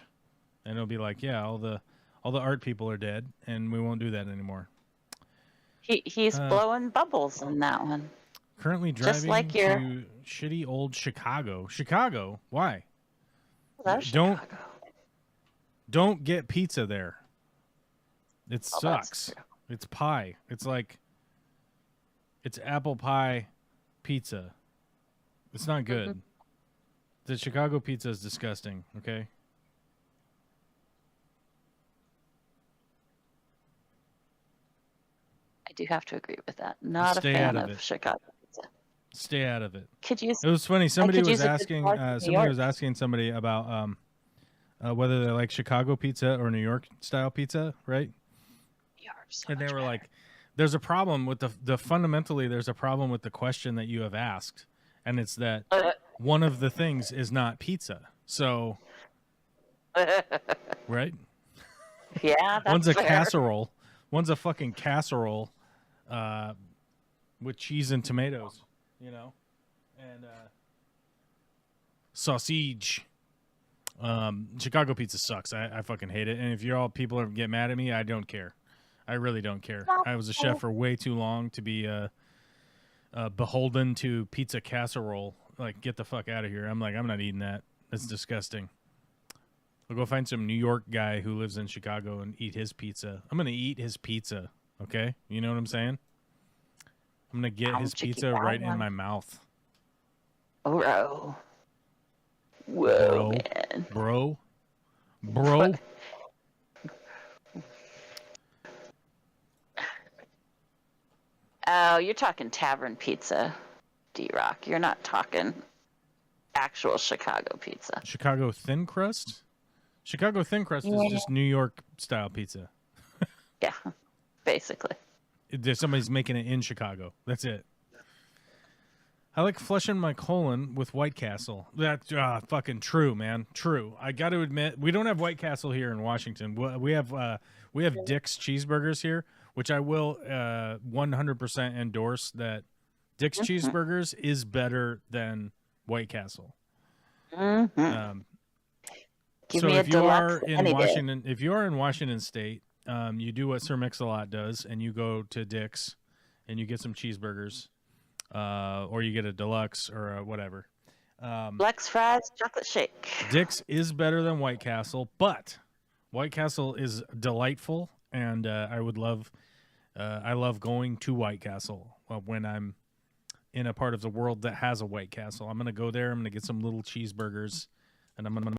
And it'll be like, yeah, all the art people are dead, and we won't do that anymore. He's blowing bubbles in that one. Currently driving Just like your... to shitty old Chicago. Chicago? Why? Love Chicago. Don't get pizza there. It sucks. It's pie. It's like, it's apple pie pizza. It's not good. Mm-hmm. The Chicago pizza is disgusting, okay? I do have to agree with that. Not a fan of Chicago pizza. Stay out of it. Could use. It was funny. Somebody was asking somebody about whether they like Chicago pizza or New York style pizza, right? And they were like, "There's a problem with the fundamentally. There's a problem with the question that you have asked, and it's that one of the things is not pizza. So, right? Yeah, that's one's a fair. casserole. One's a fucking casserole." With cheese and tomatoes, you know, and sausage. Chicago pizza sucks. I fucking hate it. And if you're all people get mad at me, I don't care. I really don't care. I was a chef for way too long to be beholden to pizza casserole. Like, get the fuck out of here. I'm not eating that. That's disgusting. I'll go find some New York guy who lives in Chicago and eat his pizza. I'm gonna eat his pizza. Okay, you know what I'm saying? I'm going to get his pizza right in my mouth. Whoa. Whoa, man. Bro. Oh, you're talking tavern pizza, D-Rock. You're not talking actual Chicago pizza. Chicago thin crust? Chicago thin crust is just New York style pizza. Yeah, basically. Somebody's making it in Chicago. That's it. I like flushing my colon with White Castle. That's fucking true, man. True. I got to admit, we don't have White Castle here in Washington. We have Dick's Cheeseburgers here, which I will 100% endorse. That Dick's Cheeseburgers is better than White Castle. Mm-hmm. So if you are in Washington, State. You do what Sir Mix-a-Lot does, and you go to Dick's, and you get some cheeseburgers, or you get a deluxe or whatever. Deluxe fries, chocolate shake. Dick's is better than White Castle, but White Castle is delightful, and I love going to White Castle when I'm in a part of the world that has a White Castle. I'm gonna go there. I'm gonna get some little cheeseburgers, and I'm gonna